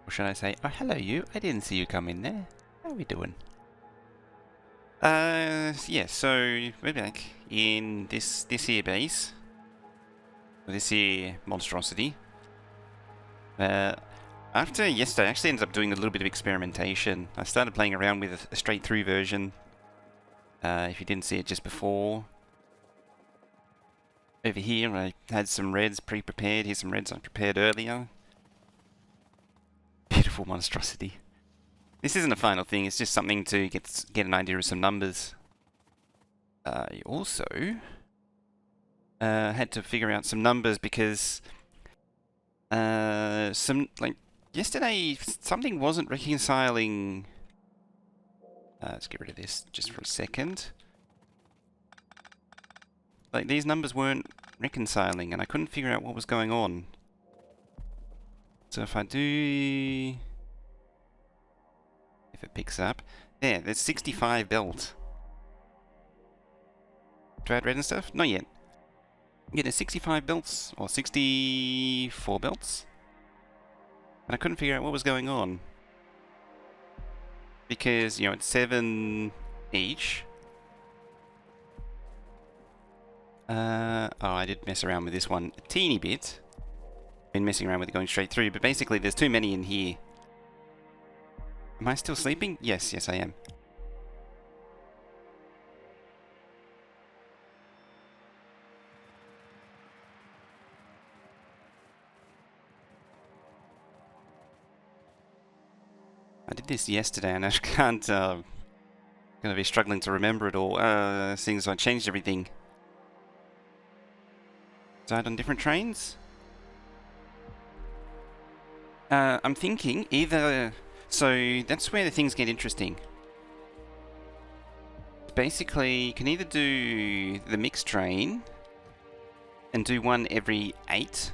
Or should I say, oh, hello you, I didn't see you come in there. How are we doing? Yeah, so we're back in this here base. This here monstrosity. After yesterday, I actually ended up doing a little bit of experimentation. I started playing around with a straight through version. If you didn't see it just before. Over here, I had some reds pre-prepared. Here's some reds I prepared earlier. Beautiful monstrosity. This isn't a final thing, it's just something to get an idea of some numbers. You also had to figure out some numbers because yesterday something wasn't reconciling. Let's get rid of this just for a second. Like these numbers weren't reconciling and I couldn't figure out what was going on. So if I do... If it picks up... There's 65 belt. Do I add red and stuff? Not yet. Yeah, there's 65 belts, or 64 belts. And I couldn't figure out what was going on. Because, you know, it's 7 each. Oh, I did mess around with this one a teeny bit. Been messing around with it going straight through, but basically there's too many in here. Am I still sleeping? Yes, I am. I did this yesterday and I can't, gonna be struggling to remember it all, seeing as I changed everything. Died on different trains? I'm thinking either... So, that's where the things get interesting. Basically, you can either do the mixed train and do one every 8,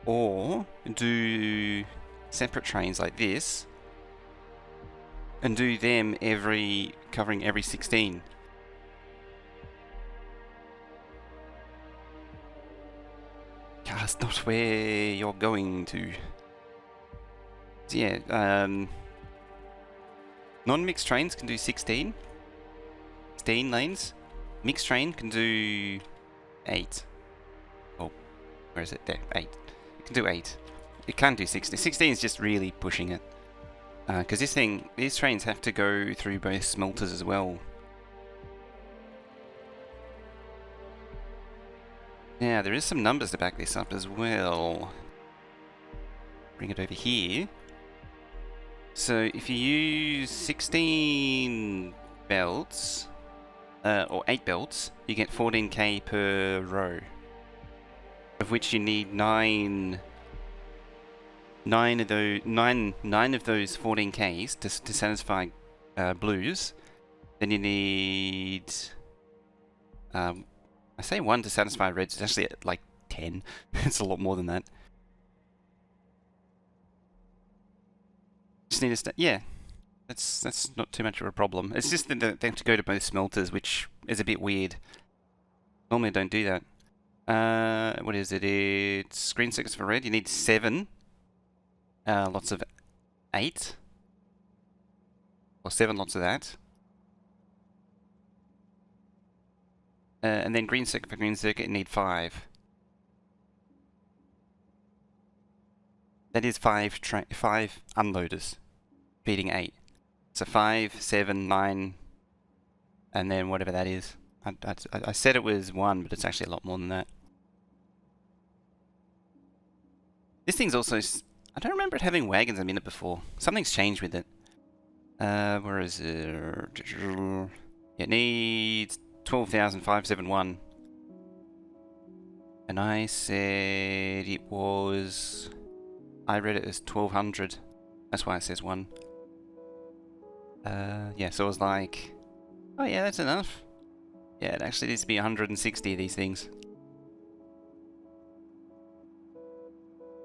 or do separate trains like this and do them covering every 16. That's not where you're going to. So yeah, non-mixed trains can do 16 lanes. Mixed train can do 8. Oh, where is it? There, 8. It can do 8. It can't do 16. 16 is just really pushing it. Because these trains have to go through both smelters as well. Now, there is some numbers to back this up as well. Bring it over here. So, if you use 16 belts, or 8 belts, you get 14k per row. Of which you need 9 of those 14ks to satisfy blues. Then you need I say 1 to satisfy reds. It's actually like 10. It's a lot more than that. Just need to yeah. That's not too much of a problem. It's just that they have to go to both smelters, which is a bit weird. Normally I don't do that. What is it? It's green circuits for red. You need 7. Lots of 8. Or 7 lots of that. And then green circuit for green circuit, you need 5. That is 5 unloaders, feeding 8. So 5, 7, 9, and then whatever that is. I said it was 1, but it's actually a lot more than that. This thing's also... I don't remember it having wagons in it before. Something's changed with it. Where is it? It needs 12,571. And I said it was... I read it as 1,200. That's why it says 1. Yeah, so I was like... Oh yeah, that's enough. Yeah, it actually needs to be 160 of these things.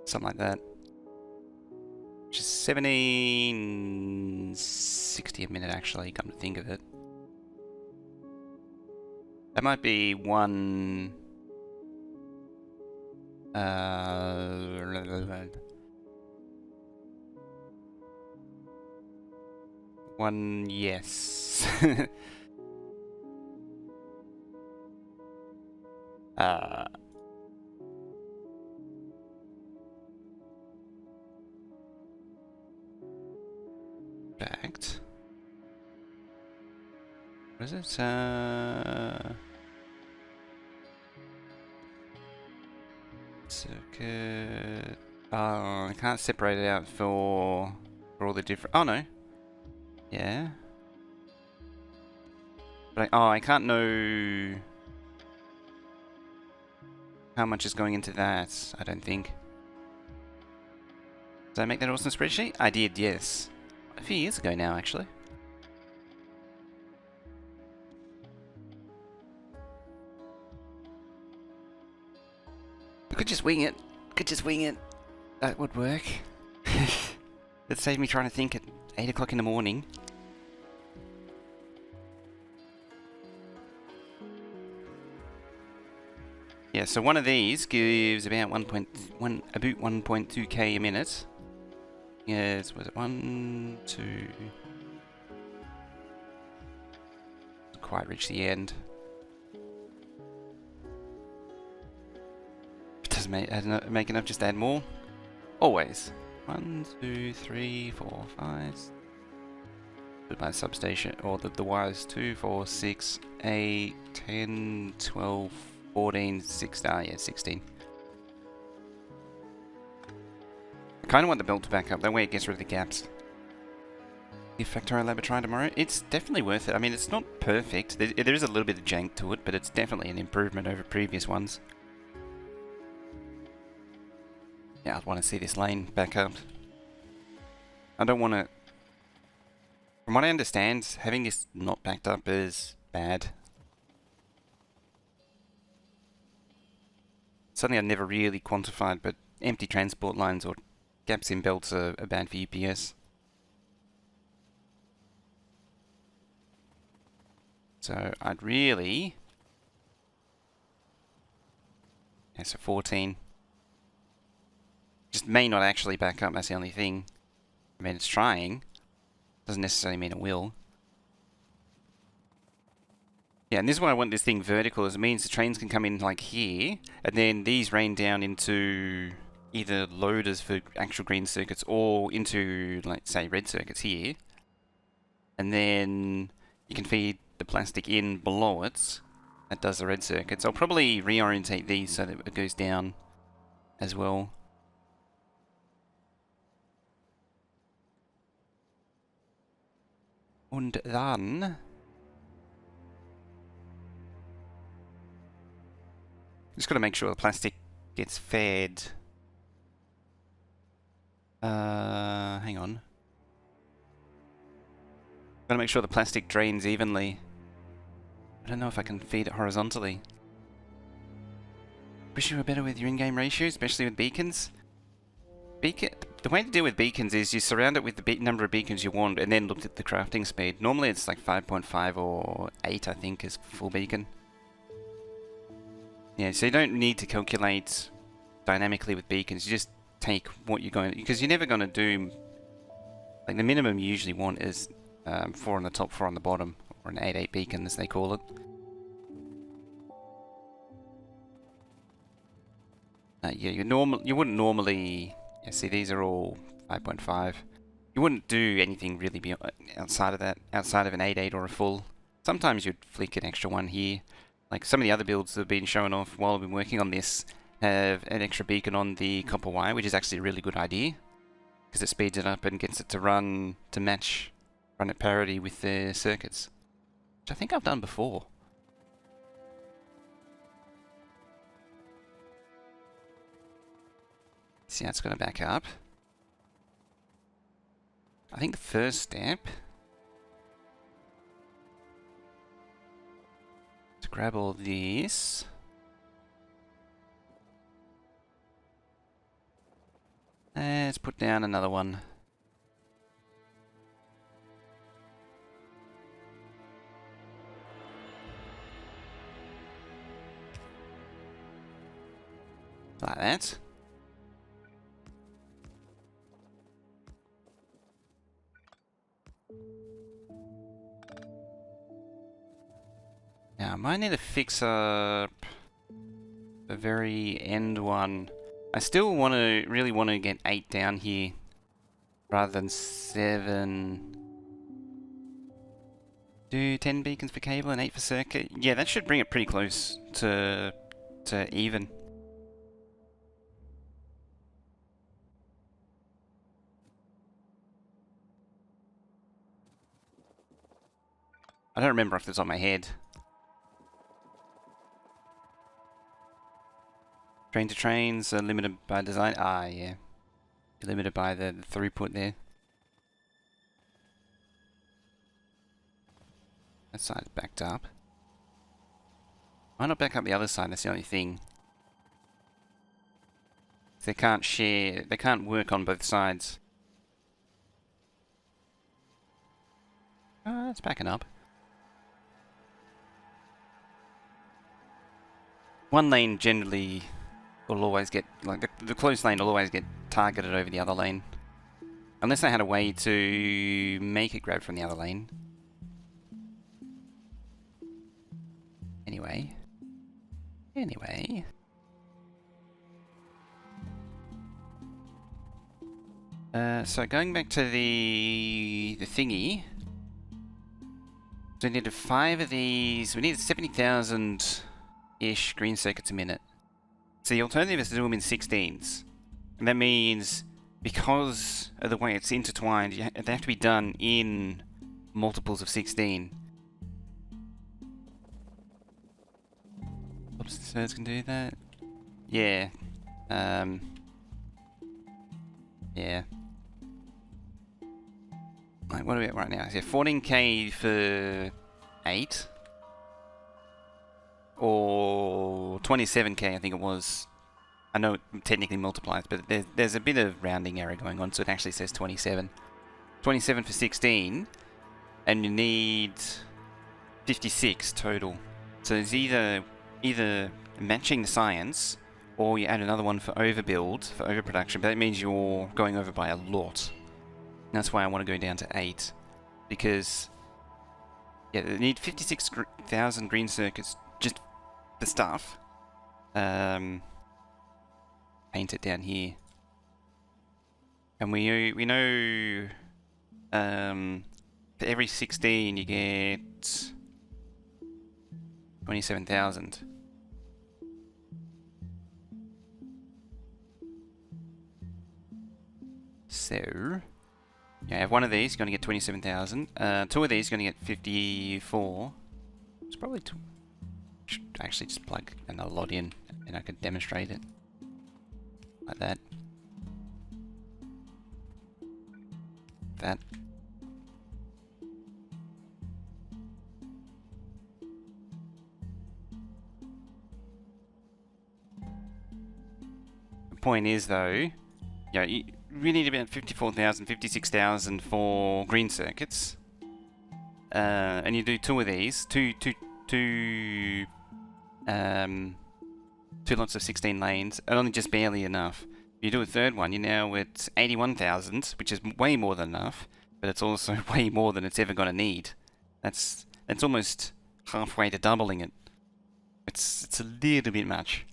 Something like that. Which is 1760 a minute, actually, come to think of it. That might be 1... One, yes. uh, fact. What is it? Circuit. Oh, I can't separate it out for all the different. Oh no. Yeah. But I can't know how much is going into that. I don't think. Did I make that awesome spreadsheet? I did. Yes. A few years ago now, actually. I could just wing it. Could just wing it. That would work. It'd save me trying to think at 8 o'clock in the morning. Yeah, so one of these gives about 1.2k a minute. Yes, was it 1, 2? Didn't quite reach the end. It doesn't make enough, just add more. Always. 1, 2, 3, 4, 5. Put my substation, or the wires, 2, 4, 6, 8, 10, 12, 14, 16. Yeah, 16. I kind of want the belt to back up, that way it gets rid of the gaps. If Factorio Lab are trying tomorrow, it's definitely worth it. I mean, it's not perfect. There is a little bit of jank to it, but it's definitely an improvement over previous ones. Yeah, I'd want to see this lane back up. I don't want to... From what I understand, having this not backed up is bad. Something I never really quantified, but empty transport lines or gaps in belts are bad for UPS. So I'd really... Yeah, so 14. Just may not actually back up, that's the only thing. I mean, it's trying. Doesn't necessarily mean it will. Yeah, and this is why I want this thing vertical, is it means the trains can come in like here, and then these rain down into either loaders for actual green circuits or into, like, say, red circuits here. And then you can feed the plastic in below it. That does the red circuits. I'll probably reorientate these so that it goes down as well. Und dann... Just got to make sure the plastic gets fed. Hang on. Got to make sure the plastic drains evenly. I don't know if I can feed it horizontally. Wish you were better with your in-game ratios, especially with beacons. The way to deal with beacons is you surround it with the number of beacons you want and then look at the crafting speed. Normally it's like 5.5 or 8, I think, is full beacon. Yeah, so you don't need to calculate dynamically with beacons. You just take what you're going... Because you're never going to do... Like, the minimum you usually want is 4 on the top, 4 on the bottom. Or an 8-8 beacon, as they call it. Yeah, you wouldn't normally... Yeah, see, these are all 5.5. You wouldn't do anything really beyond, outside of that, outside of an 8-8 or a full. Sometimes you'd flick an extra one here. Like some of the other builds that have been shown off while I've been working on this have an extra beacon on the copper wire, which is actually a really good idea. Because it speeds it up and gets it to run at parity with the circuits. Which I think I've done before. See how it's going to back up. I think the first step to grab all these. Let's put down another one. Like that. Now, I might need to fix up the very end one. I still really want to get 8 down here rather than 7. Do 10 beacons for cable and 8 for circuit? Yeah, that should bring it pretty close to even. I don't remember if it's on my head. Train to trains are limited by design. Ah, yeah. You're limited by the throughput there. That side's backed up. Why not back up the other side? That's the only thing. They can't share, they can't work on both sides. It's backing up. One lane generally will always get, like the closed lane will always get targeted over the other lane. Unless they had a way to make it grab from the other lane. Anyway. So going back to the thingy. So we needed 5 of these. We needed 70,000-ish green circuits a minute. So the alternative is to do them in 16s. And that means, because of the way it's intertwined, they have to be done in multiples of 16. Oops, so it's gonna do that. Yeah. Yeah. Like, what are we at right now? So 14k for 8. Or 27k, I think it was. I know it technically multiplies, but there's a bit of rounding error going on, so it actually says 27. 27 for 16, and you need 56 total. So it's either matching the science, or you add another one for overbuild, for overproduction, but that means you're going over by a lot. And that's why I want to go down to 8, because yeah, they need 56,000 green circuits just for stuff. Paint it down here, and we know for every 16 you get 27,000. So yeah, I have one of these, going to get 27,000. 2 of these, going to get 54. It's probably should actually just plug another lot in, and I could demonstrate it like that. That. The point is, though, yeah, you really need about 54,000, 56,000 for green circuits, and you do 2 of these, two lots of 16 lanes, and only just barely enough. If you do a third one, you're now at 81,000, which is way more than enough, but it's also way more than it's ever going to need. That's almost halfway to doubling it. It's a little bit much.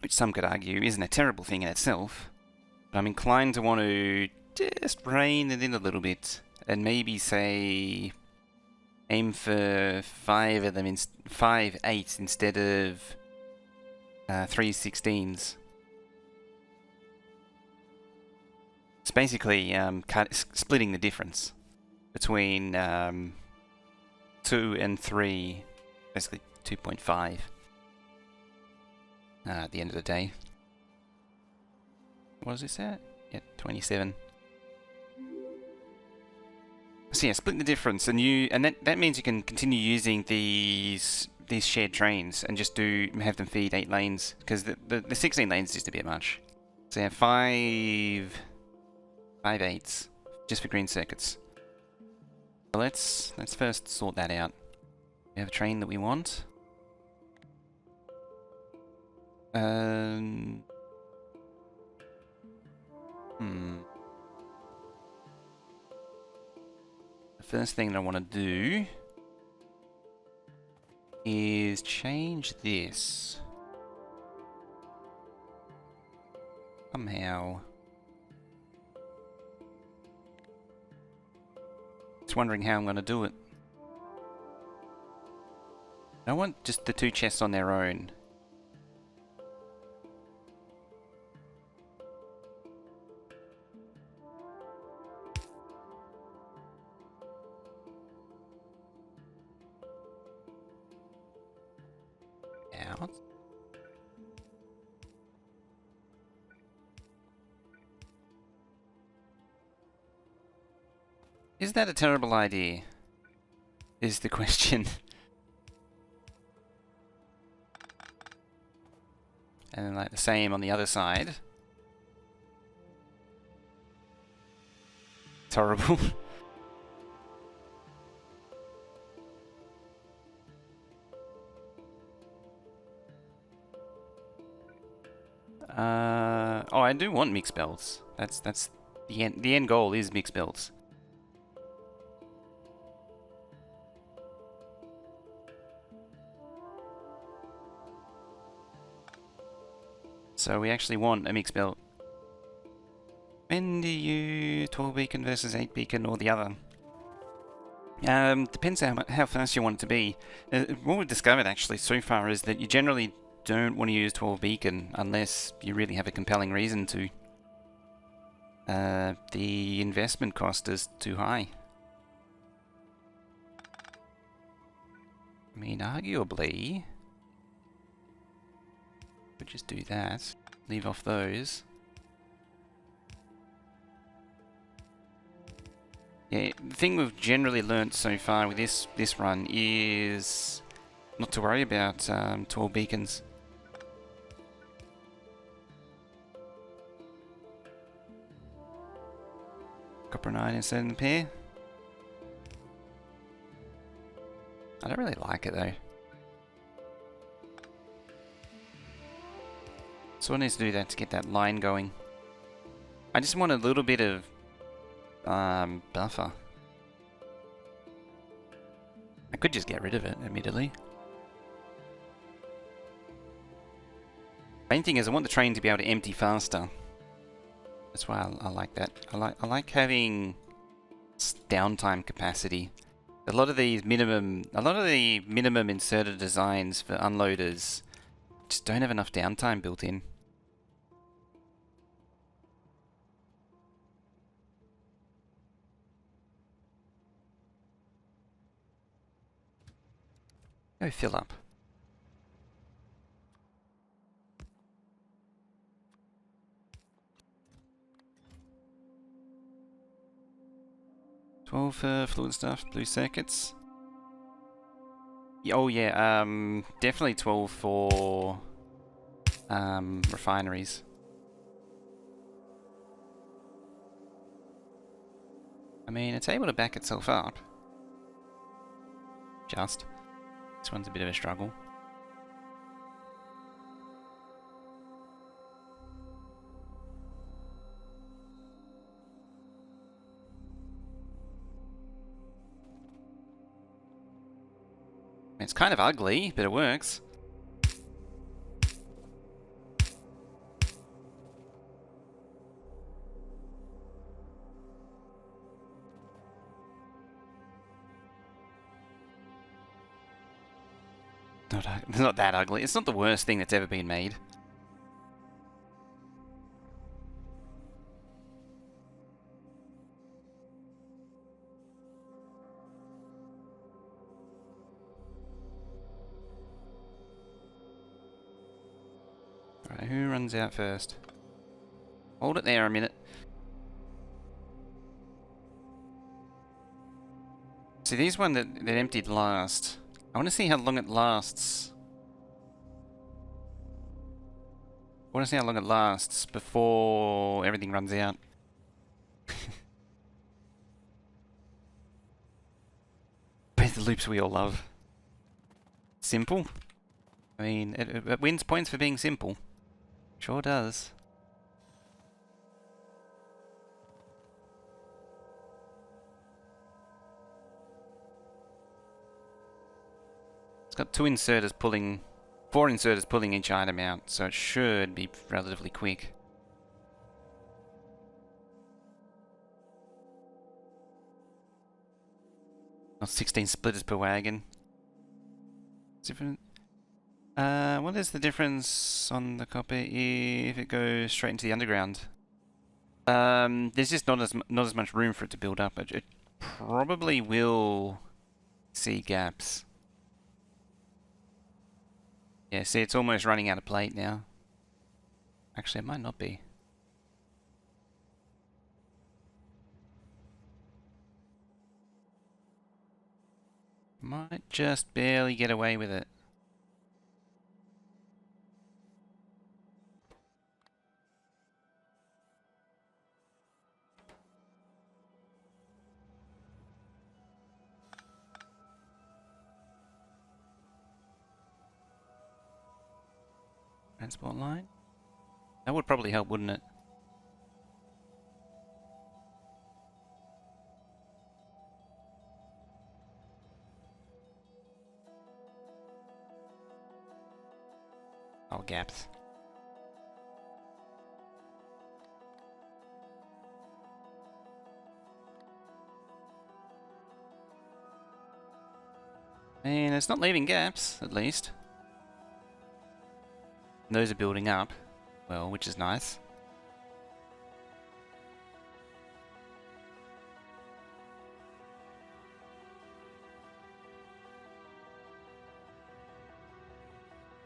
Which some could argue isn't a terrible thing in itself, but I'm inclined to want to just rein it in a little bit, and maybe say aim for 5 of them, 5 8s instead of 3 16s. It's basically splitting the difference between 2 and 3, basically 2.5. At the end of the day. What is this at? Yeah, 27. So yeah, split the difference, and that means you can continue using these shared trains and just have them feed 8 lanes, because the 16 lanes is just a bit much. So yeah, 5 8s just for green circuits. So let's first sort that out. We have a train that we want. The first thing that I want to do is change this. Somehow. Just wondering how I'm going to do it. I want just the two chests on their own. Out. Is that a terrible idea? Is the question. And then like the same on the other side. It's horrible. Oh, I do want mixed belts. That's the end. The end goal is mixed belts. So we actually want a mixed belt. When do you 12 beacon versus 8 beacon or the other? Depends how fast you want it to be. What we've discovered actually so far is that you generally don't want to use 12 beacon unless you really have a compelling reason to. The investment cost is too high. I mean, arguably, we'll just do that. Leave off those. Yeah, the thing we've generally learnt so far with this run is not to worry about 12 beacons. Copper 9 instead of the pair. I don't really like it though. So one needs to do that to get that line going. I just want a little bit of buffer. I could just get rid of it, admittedly. Main thing is I want the train to be able to empty faster. That's why I like that. I like having downtime capacity. A lot of the minimum inserted designs for unloaders just don't have enough downtime built in. Go fill up. $12 for fluid stuff, blue circuits. Oh yeah, definitely 12 for refineries. I mean, it's able to back itself up. Just. This one's a bit of a struggle. It's kind of ugly, but it works. Not that ugly. It's not the worst thing that's ever been made. Alright, who runs out first? Hold it there a minute. See, these one that emptied last. I want to see how long it lasts. I want to see how long it lasts before everything runs out. Both the loops we all love. Simple. I mean, it wins points for being simple. Sure does. got 4 inserters pulling each item out, so it should be relatively quick. Not 16 splitters per wagon. Different. What is the difference on the copper if it goes straight into the underground? There's just not as much room for it to build up. It probably will see gaps. Yeah, see, it's almost running out of plate now. Actually, it might not be. Might just barely get away with it. Transport line? That would probably help, wouldn't it? Oh, gaps. And it's not leaving gaps, at least. And those are building up, well, which is nice.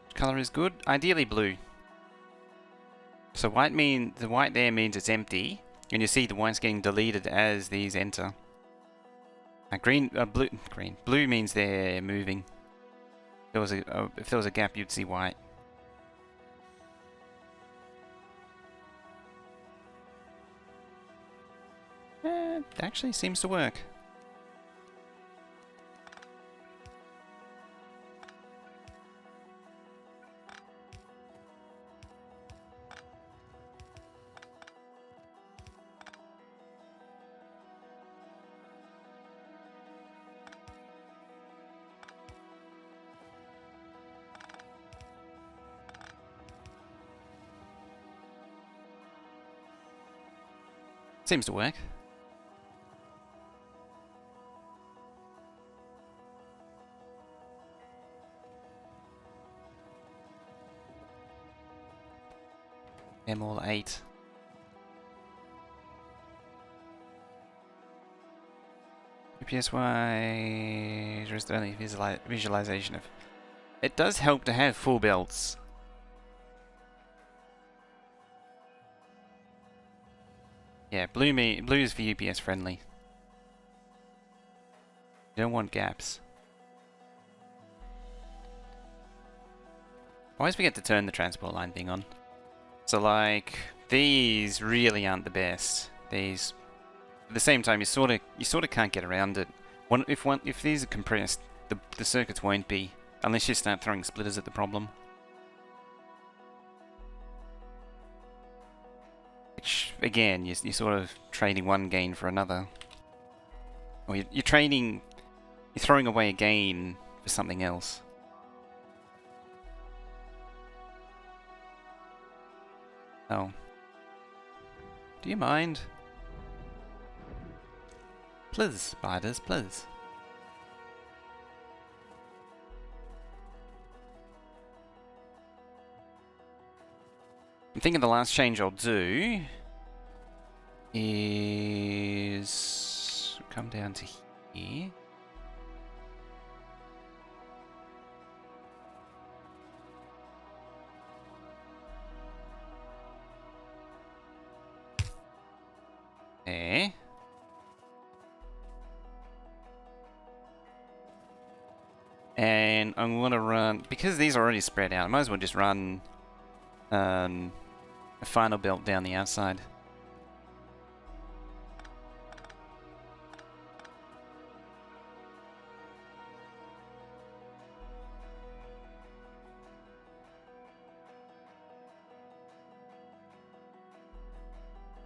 Which color is good? Ideally blue. So the white there means it's empty, and you see the white's getting deleted as these enter. Blue means they're moving. If there was a gap, you'd see white. It actually seems to work. Seems to work. M all 8. UPS-wise, just only visualization of... It does help to have full belts. Yeah, blue is for UPS friendly. You don't want gaps. I always forget to turn the transport line thing on. So like, these really aren't the best. These, at the same time, you sort of can't get around it. If these are compressed, the circuits won't be, unless you start throwing splitters at the problem. Which, again, you're sort of trading one gain for another. Or you're throwing away a gain for something else. Oh. Do you mind? Please, spiders, please. I'm thinking the last change I'll do is come down to here. There. And I'm gonna run, because these are already spread out, I might as well just run a final belt down the outside.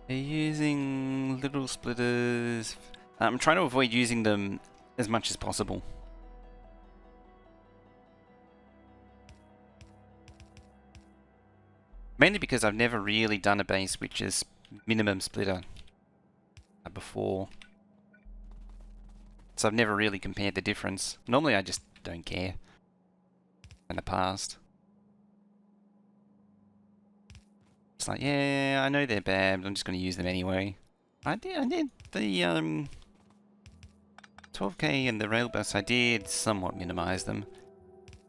They're using little splitters. I'm trying to avoid using them as much as possible. Mainly because I've never really done a base which is minimum splitter before. So I've never really compared the difference. Normally I just don't care in the past. It's like, yeah, I know they're bad, but I'm just going to use them anyway. I did the 12k and the rail bus, I did somewhat minimize them.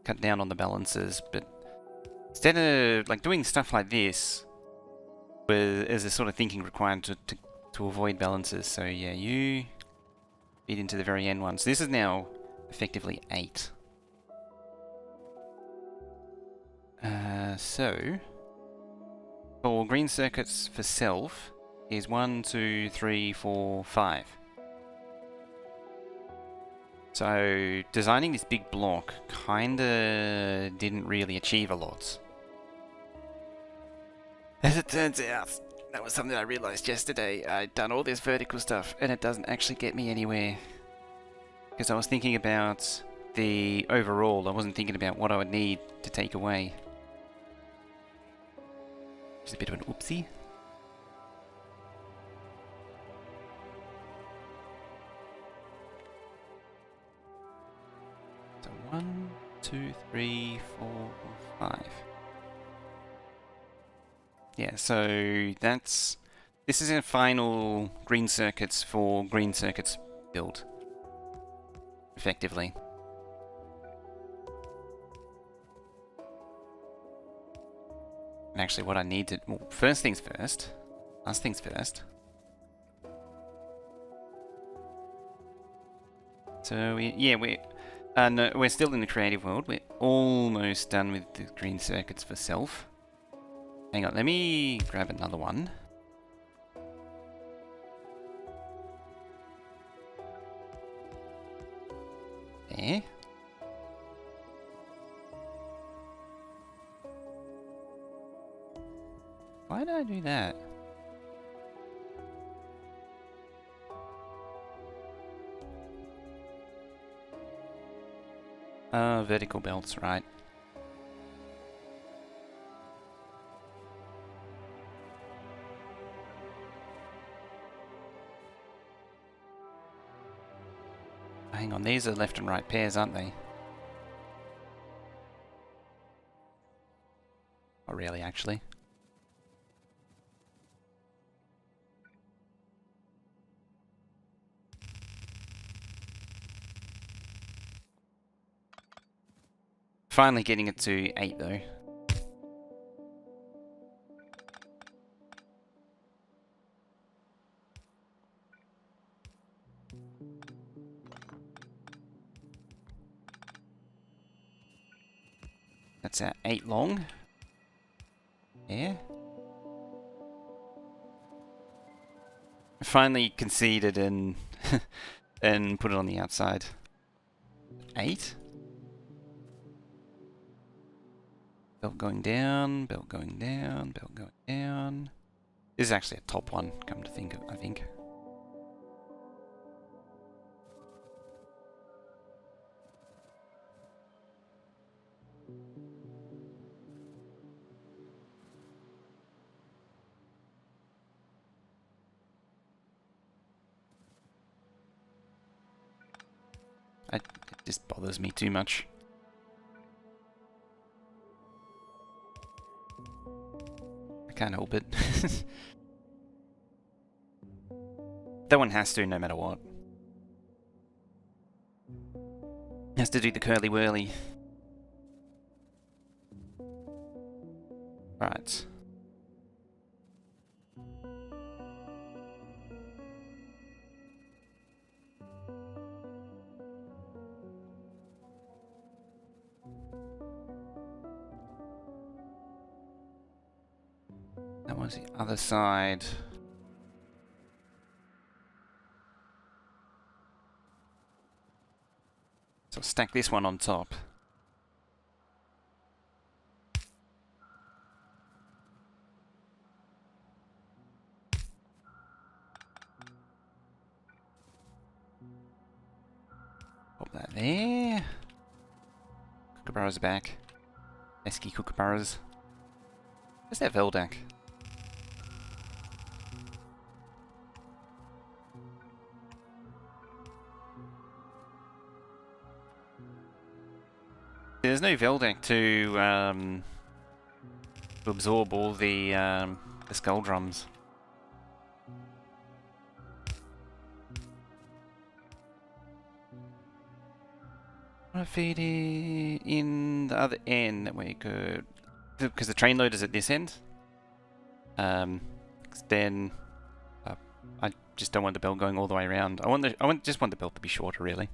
Cut down on the balances, but instead of like doing stuff like this, is a sort of thinking required to avoid balances. So yeah, you feed into the very end one. So this is now effectively 8. So for green circuits for self is 1, 2, 3, 4, 5. So designing this big block kinda didn't really achieve a lot. As it turns out, that was something I realized yesterday. I'd done all this vertical stuff and it doesn't actually get me anywhere. Because I was thinking about the overall, I wasn't thinking about what I would need to take away. Just a bit of an oopsie. So 1, 2, 3, 4, 5. Yeah, so this is a final green circuits for green circuits build, effectively. And actually what I need to, well, first things first, last things first. So no, we're still in the creative world. We're almost done with the green circuits for self. Hang on, let me grab another one. There. Why did I do that? Vertical belts, right. Hang on, these are left and right pairs, aren't they? Not really, actually. Finally getting it to 8, though. That's at 8 long. Yeah. I finally conceded and and put it on the outside. 8. Belt going down, belt going down, belt going down. This is actually a top one, come to think of, I think. It just bothers me too much. I can't help it. That one has to, no matter what. Has to do the curly whirly. Right. That was the other side. So stack this one on top. Pop that there. Kookaburras back. Pesky kookaburras. Where's that Veldak? There's no Veldak to absorb all the skull drums. I want to feed it in the other end. That way you could, because the train loader's at this end. Then I just don't want the belt going all the way around. Just want the belt to be shorter, really.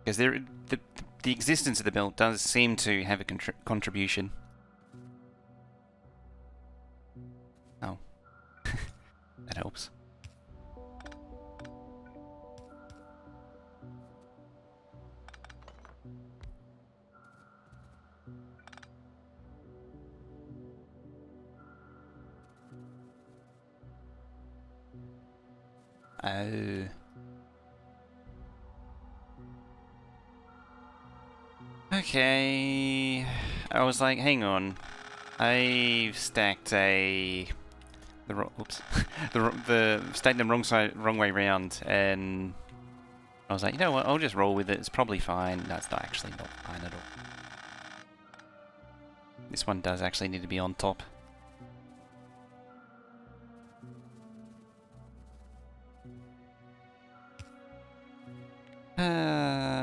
Because the existence of the belt does seem to have a contribution. Oh, that helps. Oh. Okay. I was like, hang on. I've stacked the stacked them wrong way round, and I was like, you know what? I'll just roll with it. It's probably fine. No, it's not actually not fine at all. This one does actually need to be on top.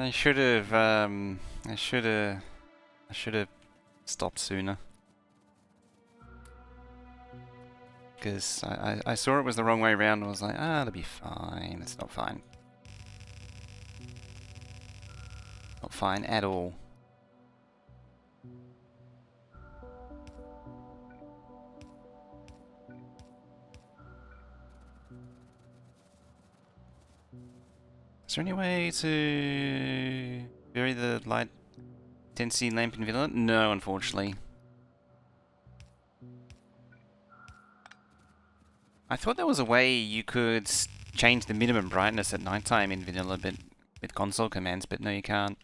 I should have stopped sooner. Because I saw it was the wrong way around and I was like, ah, it'll be fine. It's not fine. Not fine at all. Is there any way to vary the light intensity lamp in vanilla? No, unfortunately. I thought there was a way you could change the minimum brightness at nighttime in vanilla, but with console commands, but no, you can't.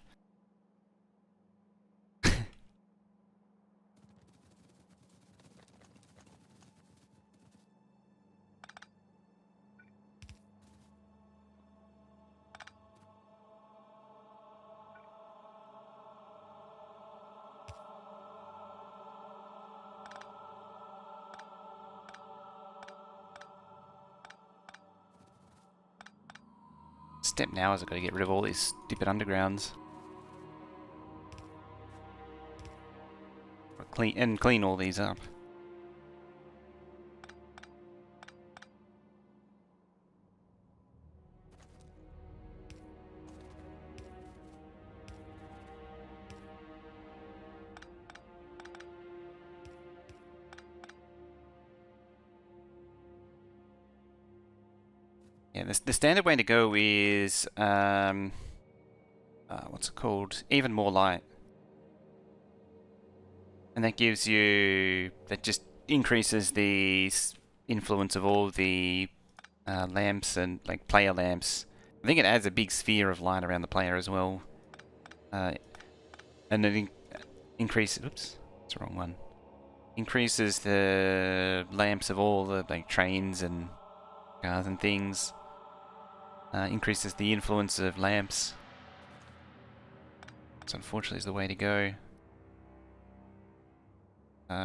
Step now is I've got to get rid of all these stupid undergrounds. Clean all these up. Yeah, the standard way to go is what's it called? Even more light. And that gives you, that just increases the influence of all the lamps and like player lamps. I think it adds a big sphere of light around the player as well. And it increases, oops, that's the wrong one. Increases the lamps of all the like trains and cars and things. Increases the influence of lamps. So unfortunately is the way to go.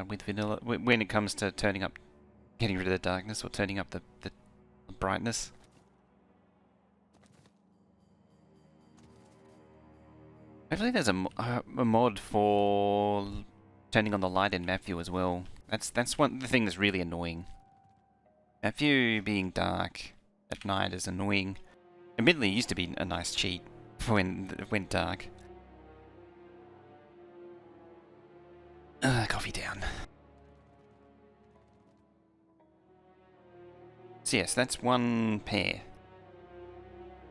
With vanilla, when it comes to turning up, getting rid of the darkness or turning up the brightness. Hopefully there's a mod for turning on the light in map view as well. That's one the thing that's really annoying. Map view being dark at night is annoying. Admittedly, it used to be a nice cheat when it went dark. Coffee down. So yes, that's one pair.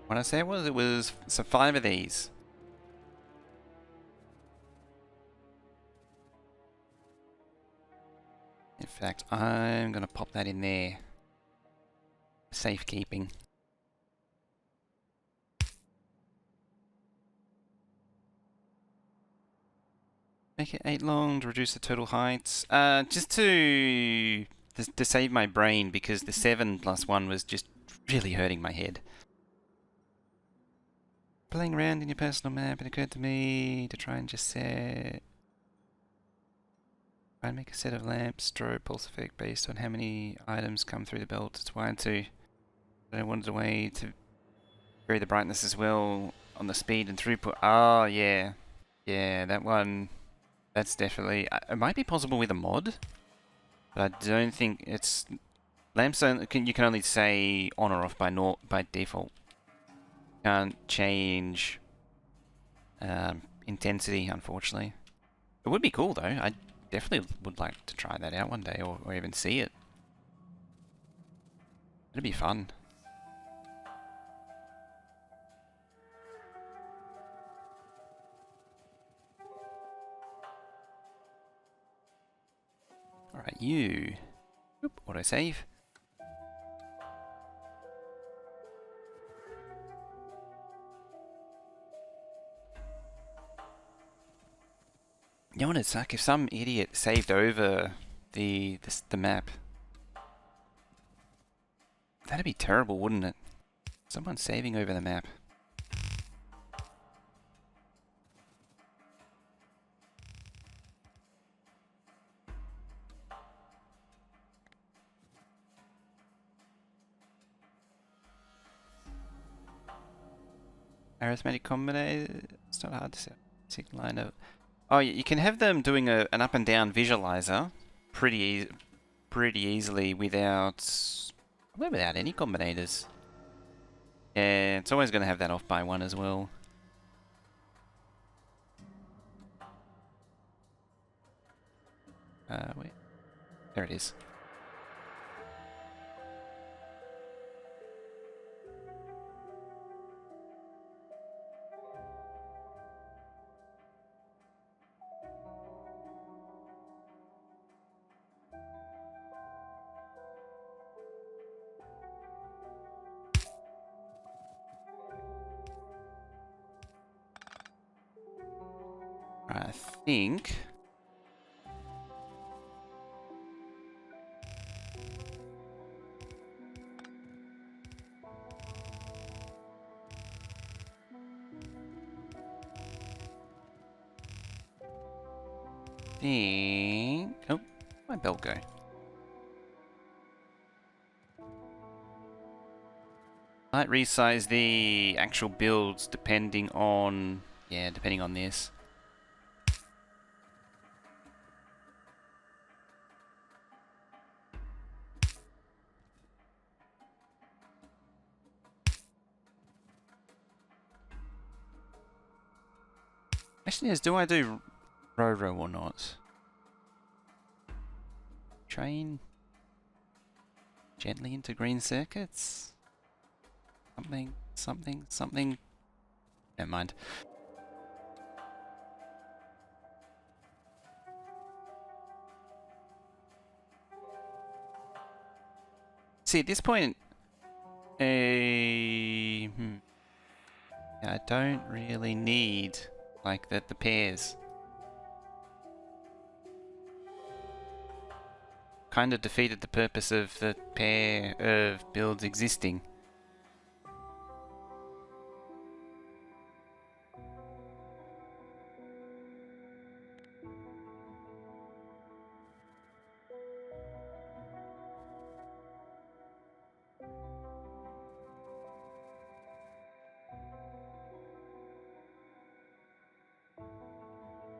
What I said was it was so 5 of these. In fact, I'm gonna pop that in there. Safekeeping. Make it 8 long to reduce the total height. Just to save my brain, because the 7 plus 1 was just really hurting my head. Playing around in your personal map, it occurred to me to try and just set... Try and make a set of lamps, strobe, pulse effect based on how many items come through the belt. It's wired to... I wanted a way to vary the brightness as well on the speed and throughput. Oh, yeah. Yeah, that one... That's definitely... It might be possible with a mod, but I don't think it's... Lamps you can only say on or off by default. Can't change intensity, unfortunately. It would be cool, though. I definitely would like to try that out one day, or even see it. It'd be fun. Alright, you... Oop, autosave. You know what it'd suck? If some idiot saved over the map. That'd be terrible, wouldn't it? Someone saving over the map. Arithmetic combinator. It's not hard to set. Line of. Oh, you can have them doing an up and down visualizer pretty easily without any combinators. Yeah, it's always going to have that off by 1 as well. Wait. There it is. I think... Oh, my belt go? Might resize the actual builds depending on... Yeah, depending on this. Question is, do I do Roro or not? Train gently into green circuits? Something. Never mind. See, at this point, yeah, I don't really need like the pairs. Kind of defeated the purpose of the pair of builds existing.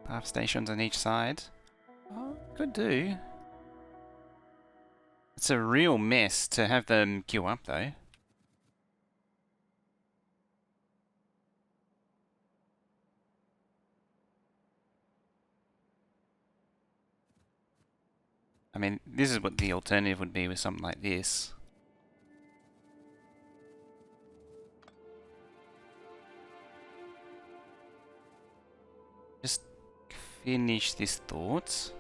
Half stations on each side. Oh, could do. It's a real mess to have them queue up, though. I mean, this is what the alternative would be with something like this. Just finish this thought.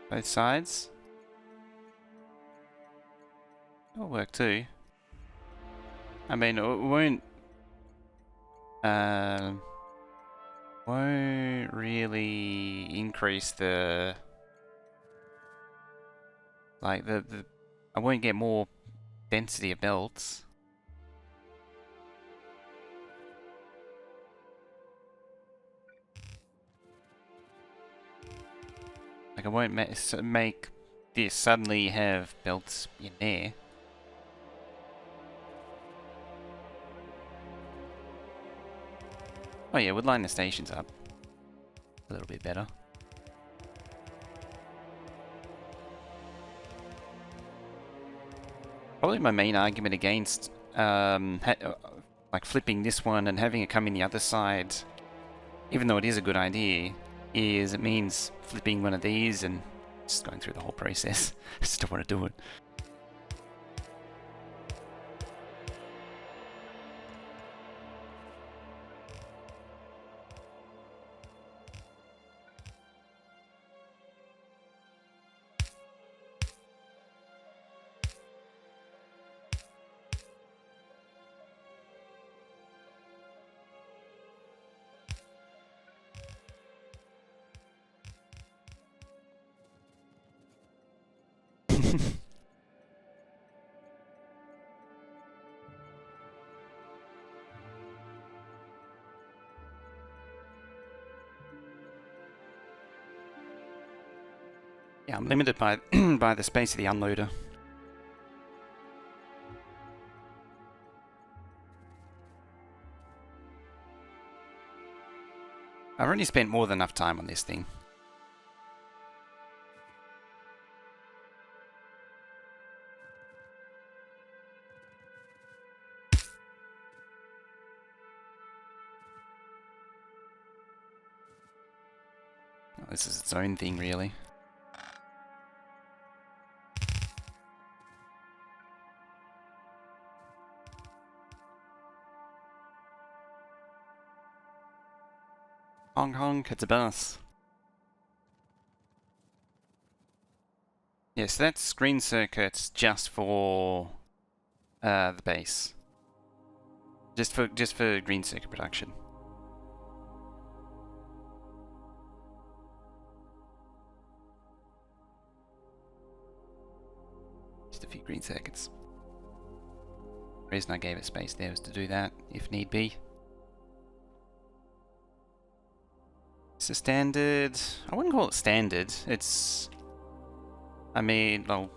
Both sides. That'll work too. I mean, it won't really increase the like the I won't get more density of belts. Like I won't make this suddenly have belts in there. Oh yeah, we'll line the stations up a little bit better. Probably my main argument against like flipping this one and having it come in the other side, even though it is a good idea, is it means flipping one of these and just going through the whole process. I just don't want to do it. Yeah, I'm limited by by the space of the unloader. I've already spent more than enough time on this thing. Oh, this is its own thing, really. Honk honk, it's a bus. Yes, that's screen circuits just for the base. Just for green circuit production. Just a few green circuits. The reason I gave it space there was to do that, if need be. It's a standard... I wouldn't call it standard. It's... I mean, well...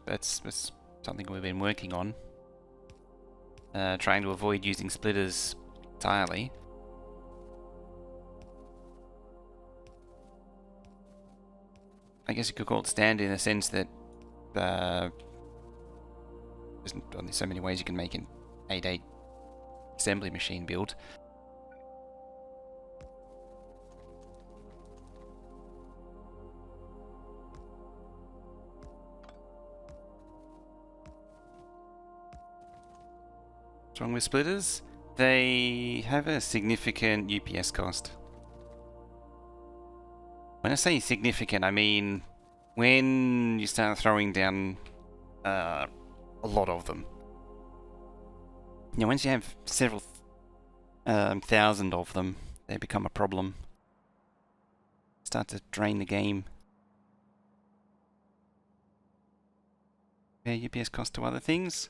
it's something we've been working on. Trying to avoid using splitters entirely. I guess you could call it standard in the sense that there's only so many ways you can make an 8.8 assembly machine build. What's wrong with splitters? They have a significant UPS cost. When I say significant, I mean when you start throwing down a lot of them. You know, once you have several thousand of them, they become a problem. Start to drain the game. Compare UPS cost to other things.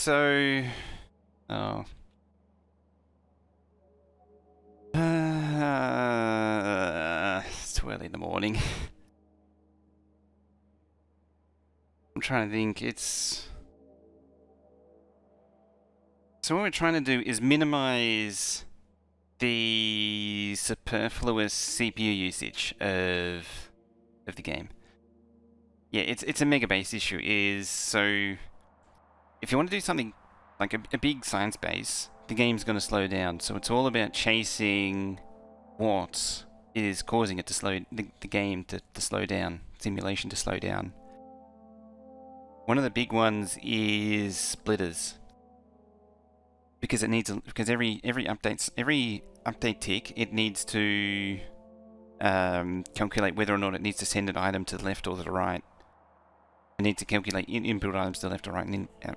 Oh. It's too early in the morning. I'm trying to think, so what we're trying to do is minimize the superfluous CPU usage of the game. Yeah, it's a Megabase issue, so if you want to do something like a big science base, the game's going to slow down. So it's all about chasing what is causing it to slow the game to slow down, simulation to slow down. One of the big ones is splitters, because it needs because every update tick, it needs to calculate whether or not it needs to send an item to the left or to the right. It needs to calculate input items to the left or right. And then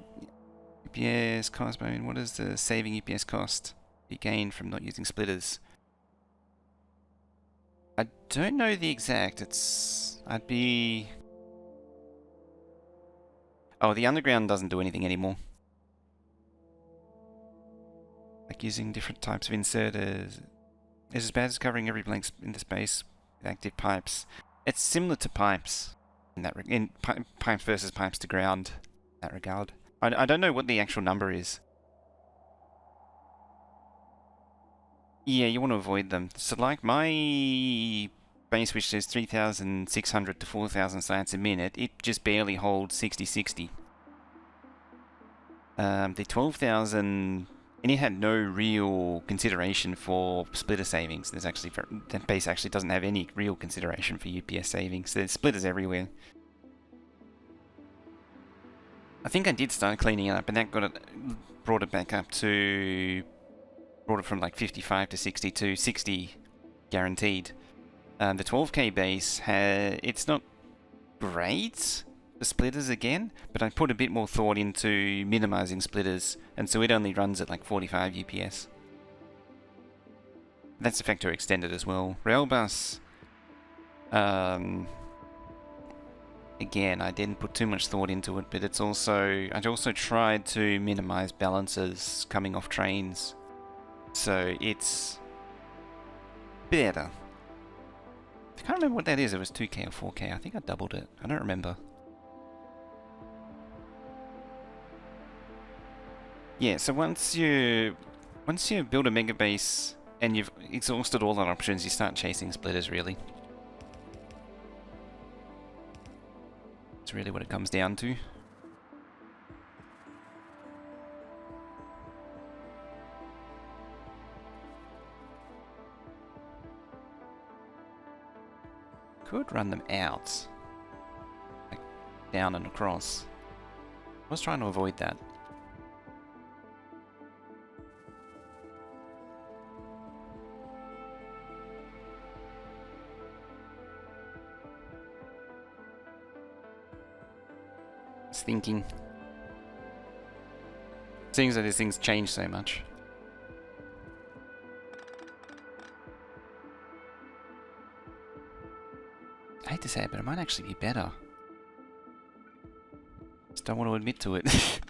EPS cost. I mean, what is the saving EPS cost be gained from not using splitters? I don't know the exact. I'd be. Oh, the underground doesn't do anything anymore. Like using different types of inserters. It's as bad as covering every blank in the space with active pipes. It's similar to pipes in that pipes versus pipes to ground in that regard. I don't know what the actual number is. Yeah, you want to avoid them. So like my base, which says 3,600 to 4,000 science a minute, it just barely holds 60-60. The 12,000, and it had no real consideration for splitter savings. That base actually doesn't have any real consideration for UPS savings. There's splitters everywhere. I think I did start cleaning it up, and that brought it back up to, brought it from like 55 to 60 to 60 guaranteed. The 12k base it's not great. The splitters again, but I put a bit more thought into minimizing splitters, and so it only runs at like 45 UPS. That's the Factorio extended as well. Railbus, again, I didn't put too much thought into it, but I also tried to minimize balances coming off trains, so it's better. I can't remember what that is. It was 2k or 4k. I think I doubled it. I don't remember. Yeah, so once you build a Megabase and you've exhausted all our options, you start chasing splitters, really. That's really what it comes down to. Could run them out. Like, down and across. I was trying to avoid that. Thinking. Seems like these things change so much. I hate to say it, but it might actually be better. Just don't want to admit to it.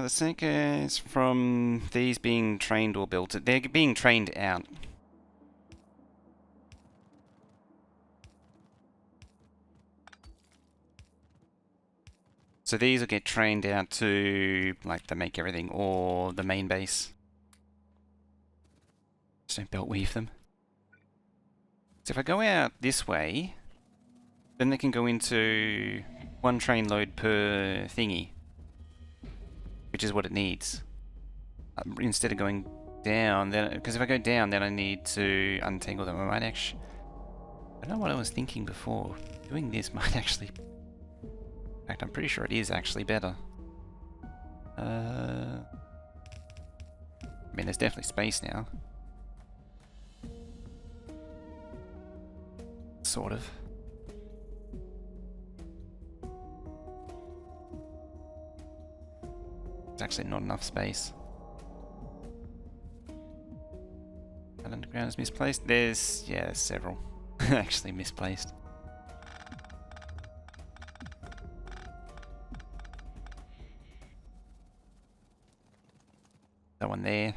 The Seneca is from these being trained or built. They're being trained out. So these will get trained out to, like, the make everything or the main base. Just don't belt weave them. So if I go out this way, then they can go into one train load per thingy, which is what it needs. Instead of going down, because if I go down, then I need to untangle them. I might actually, I don't know what I was thinking before. Doing this might actually, in fact, I'm pretty sure it is actually better. I mean, there's definitely space now. Sort of. There's actually not enough space. That underground is misplaced. There's several actually misplaced. That one there.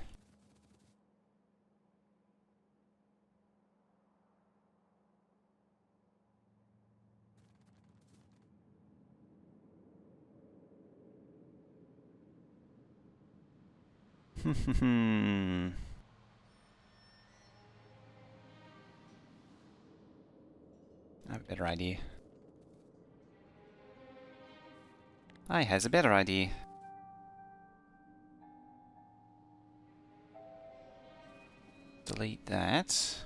I have a better idea. I has a better idea. Delete that.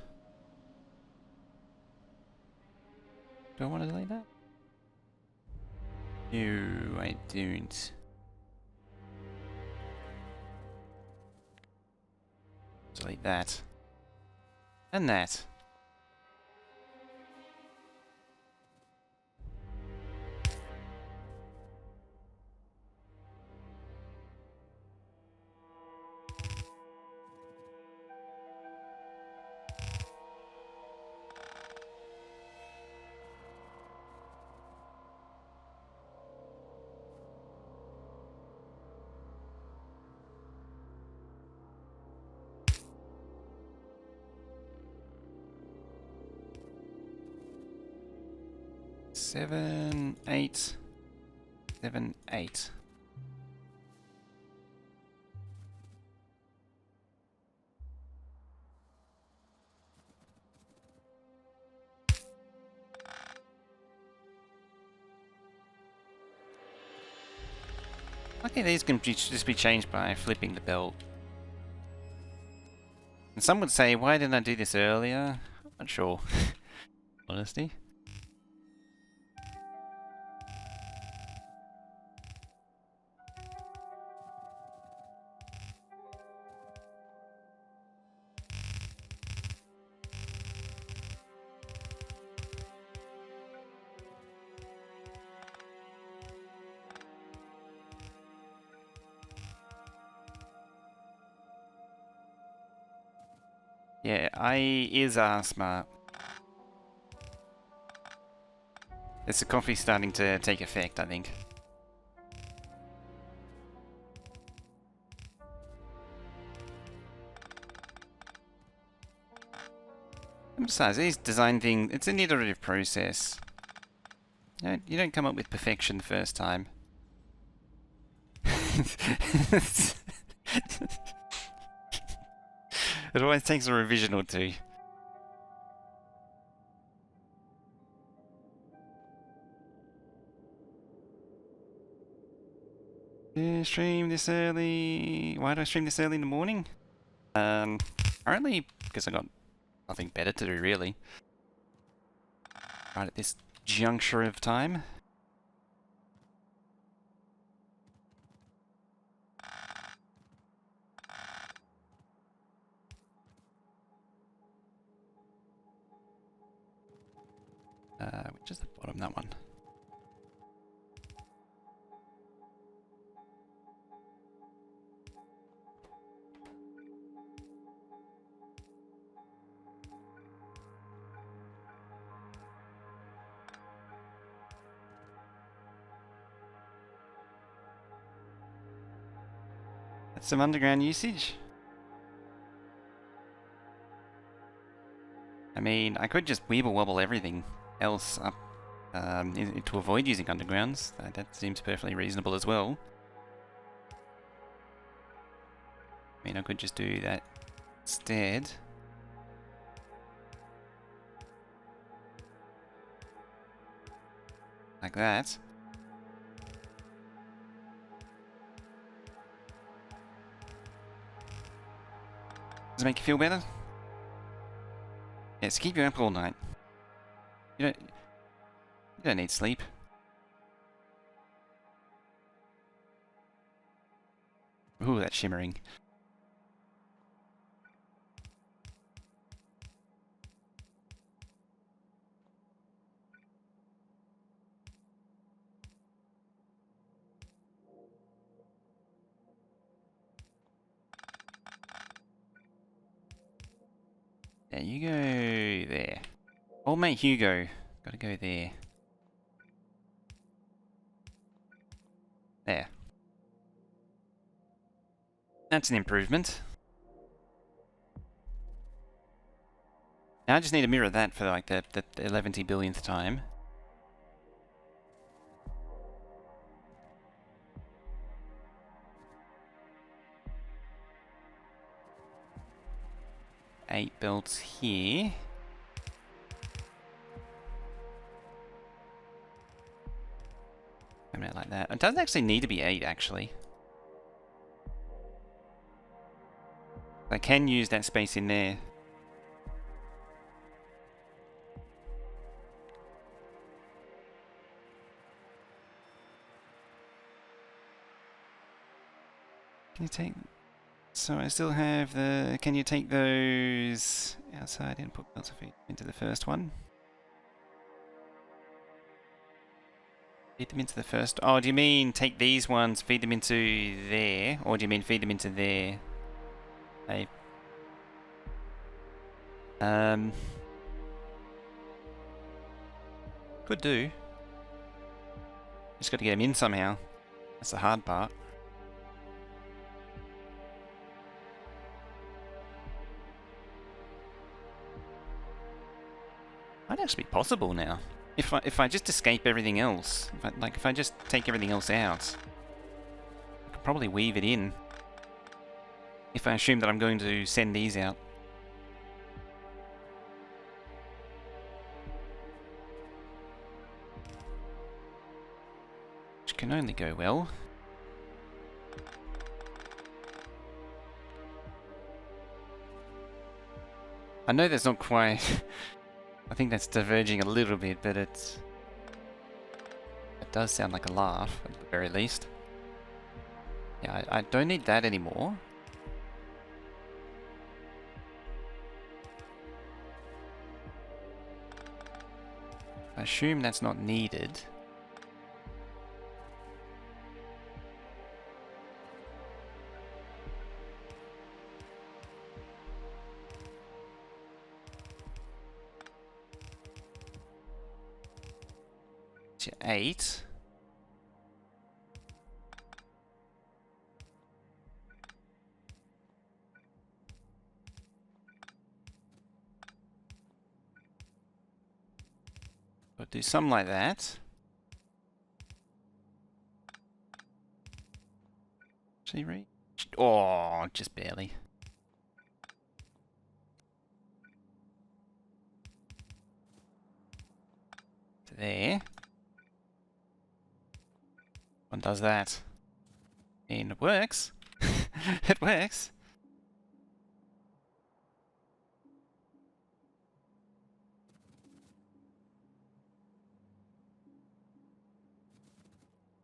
Do I want to delete that? No, I don't. Delete that. And that. Seven, 8, 7, 8. Okay, these can just be changed by flipping the belt. And some would say, why didn't I do this earlier? I'm not sure. Honesty. Yeah, I is smart. It's the coffee starting to take effect, I think. And besides, these design things, it's an iterative process. You don't come up with perfection the first time. It always takes a revision or two. Stream this early. Why do I stream this early in the morning? Apparently because I got nothing better to do, really. Right at this juncture of time. Which is the bottom, that one. That's some underground usage. I mean, I could just weeble wobble everything else up to avoid using undergrounds. That seems perfectly reasonable as well. I mean, I could just do that instead. Like that. Does it make you feel better? Yes, keep you up all night. You don't need sleep. Ooh, that's shimmering. Yeah, you go there. Old mate Hugo, gotta go there. There. That's an improvement. Now I just need to mirror that for like the 11th billionth time. Eight belts here. Coming out like that. It doesn't actually need to be 8, actually. I can use that space in there. Can you take... So I still have the... Can you take those outside input filter feed into the first one? Feed them into the first... Oh, do you mean take these ones, feed them into there? Or do you mean feed them into there? Hey. Could do. Just got to get them in somehow. That's the hard part. Might actually be possible now. If I just escape everything else, if I just take everything else out, I could probably weave it in. If I assume that I'm going to send these out. Which can only go well. I know that's not quite... I think that's diverging a little bit, but it does sound like a laugh, at the very least. Yeah, I don't need that anymore. I assume that's not needed. To 8. I'll do something like that. See, reach? Oh, just barely. There. One does that. And it works. It works.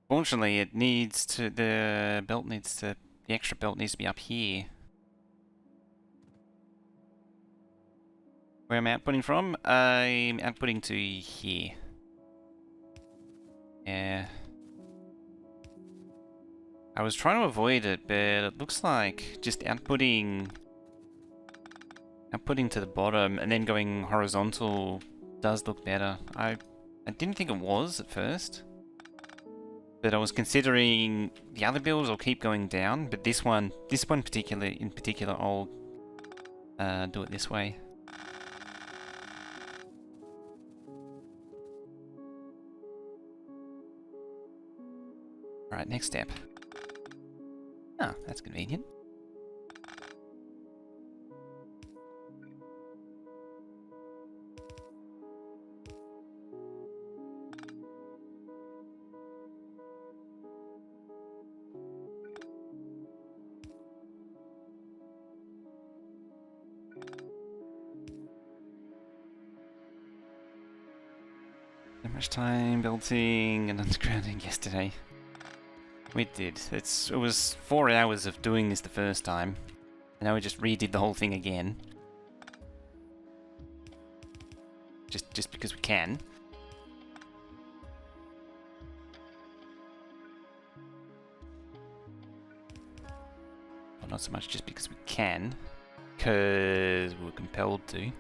Fortunately, it needs to, the extra belt needs to be up here. Where am I outputting from? I'm outputting to here. Yeah. I was trying to avoid it, but it looks like just outputting to the bottom and then going horizontal does look better. I didn't think it was at first, but I was considering the other builds will keep going down, but this one in particular, I'll do it this way. All right, next step. Ah, that's convenient. So much time building and undergrounding yesterday. We did. It was 4 hours of doing this the first time, and now we just redid the whole thing again. Just because we can. Well, not so much just because we can, because we were compelled to.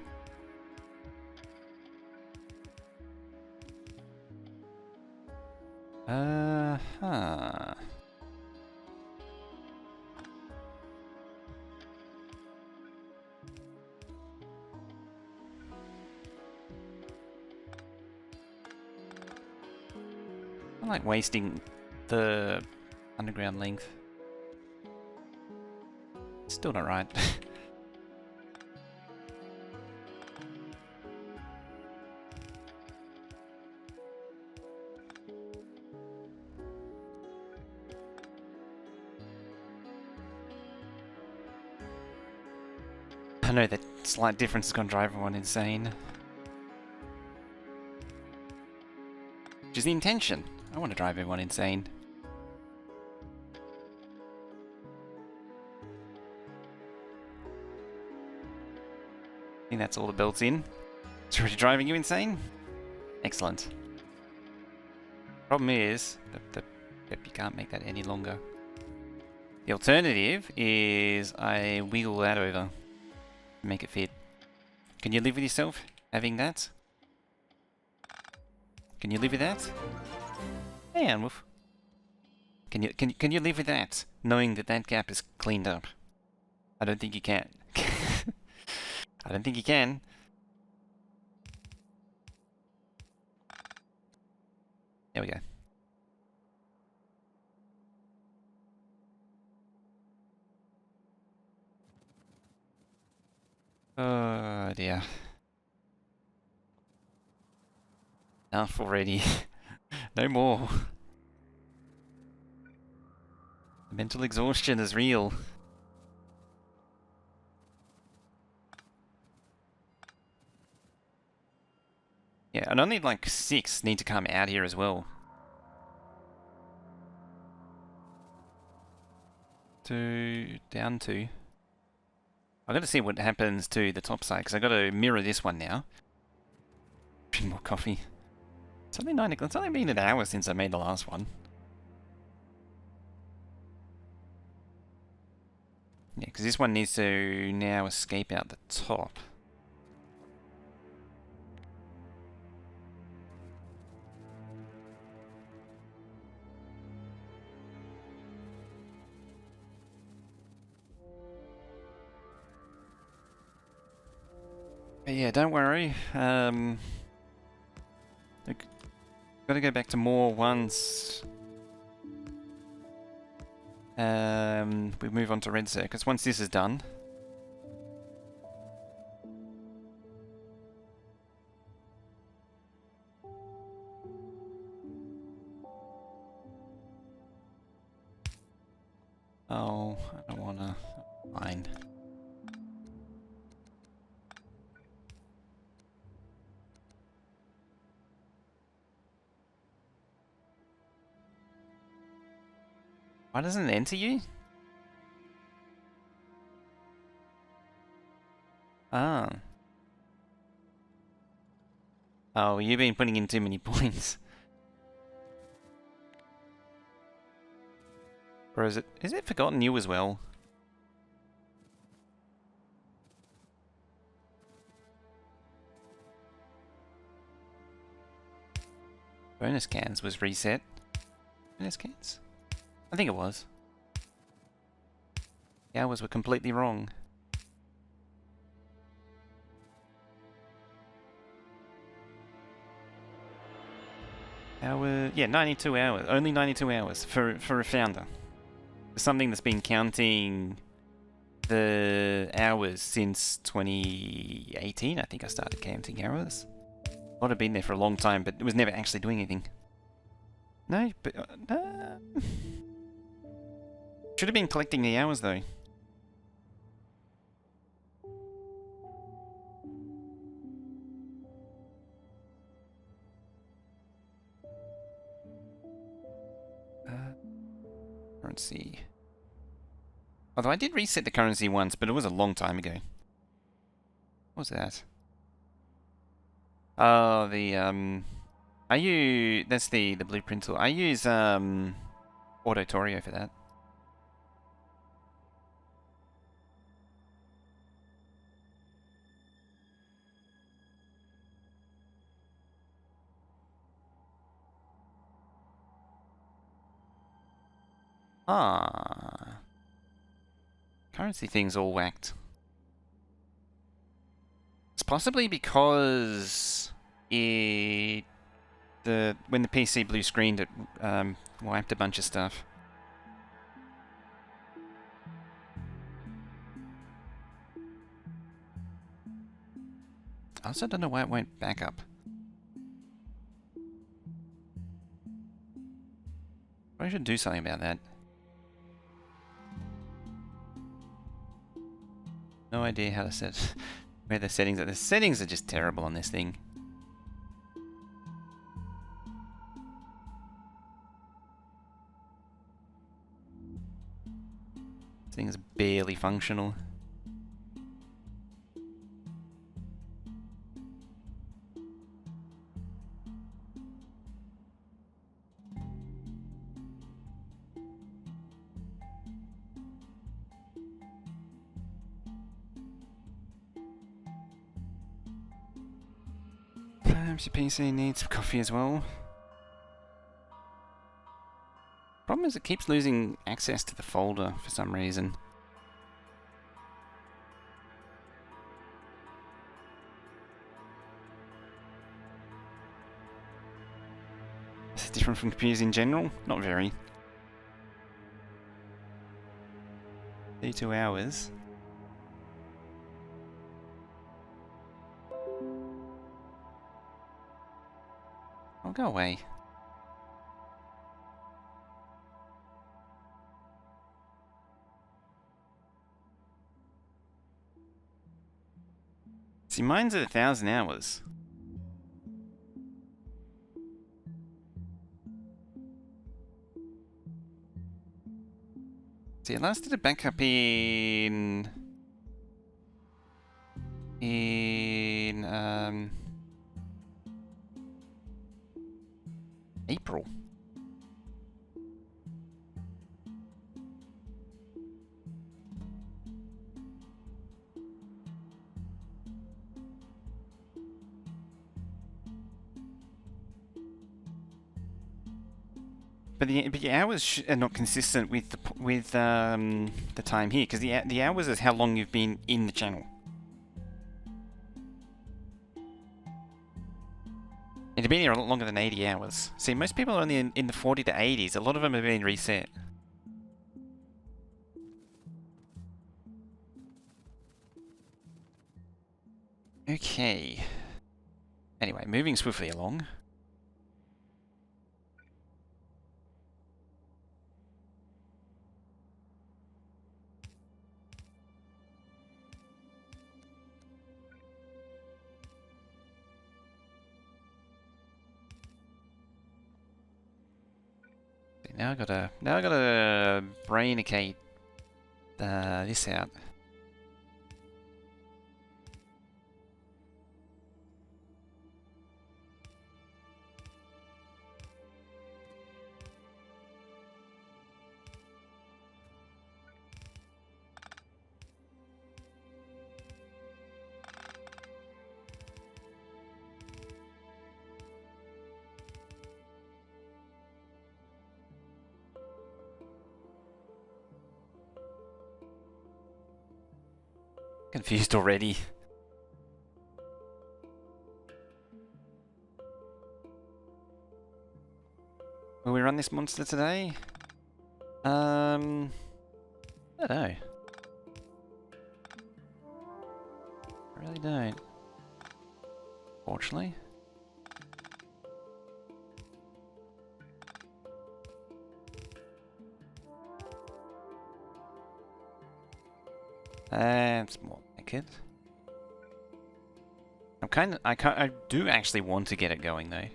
Huh. I like wasting the underground length. Still not right. I know that slight difference is going to drive everyone insane. Which is the intention. I want to drive everyone insane. think that's all the belts in. It's already driving you insane? Excellent. Problem is that yep, you can't make that any longer. The alternative is I wiggle that over, make it fit. Can you live with yourself having that? Can you live with that? Hey, Anwolf. Can you live with that, knowing that that gap is cleaned up? I don't think you can. I don't think you can. There we go. Oh dear. Enough already. No more. The mental exhaustion is real. Yeah, and only like 6 need to come out here as well. Down 2. I've got to see what happens to the top side, because I've got to mirror this one now. Drink more coffee. It's only 9 o'clock. It's only been an hour since I made the last one. Yeah, because this one needs to now escape out the top. But yeah, don't worry. Got to go back to more once we move on to red circuits. Once this is done. Oh, I don't wanna. Fine. Why doesn't it enter you? Ah. Oh, you've been putting in too many points. Or is it forgotten you as well? Bonus cans was reset. Bonus cans? I think it was. The hours were completely wrong. Yeah, 92 hours. Only 92 hours for a founder. Something that's been counting the hours since 2018. I think I started counting hours. Might have been there for a long time, but it was never actually doing anything. No, but should have been collecting the hours though. Currency. Although I did reset the currency once, but it was a long time ago. What was that? Oh, that's the blueprint tool. I use Autotorio for that. Ah. Currency thing's all whacked. It's possibly because when the PC blue screened it wiped a bunch of stuff. I also don't know why it won't back up. I should do something about that. No idea how to set where the settings are. The settings are just terrible on this thing. This thing is barely functional. Your PC needs some coffee as well. Problem is it keeps losing access to the folder for some reason. Is it different from computers in general? Not very. 32 hours. I'll go away. See, mine's at 1,000 hours. See, I last did a backup in April. But the hours are not consistent with the time here, because the hours is how long you've been in the channel. And you've been here a lot longer than 80 hours. See, most people are only in the 40 to 80s. A lot of them have been reset. Okay. Anyway, moving swiftly along. Now I gotta brainicate this out. Confused already. Will we run this monster today? I don't know. I really don't. Fortunately. That's more like it. I do actually want to get it going though.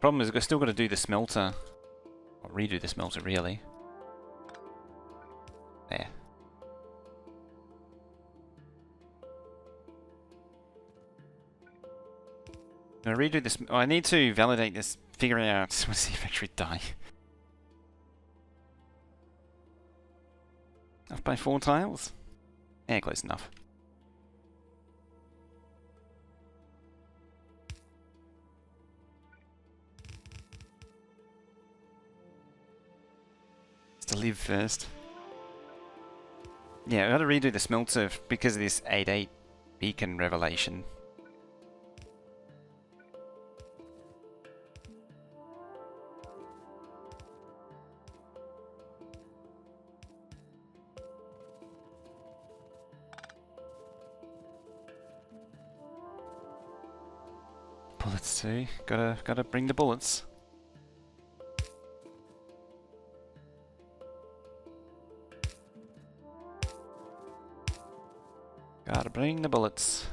Problem is, I've still got to do the smelter. Or redo the smelter, really. There. I'm gonna redo this. Oh, I need to validate this, figure out what's the factory die. Off by 4 tiles? Yeah, close enough. To live first. Yeah, I gotta redo the smelter because of this 8-8 beacon revelation. Bullets too. Gotta bring the bullets. Gotta bring the bullets.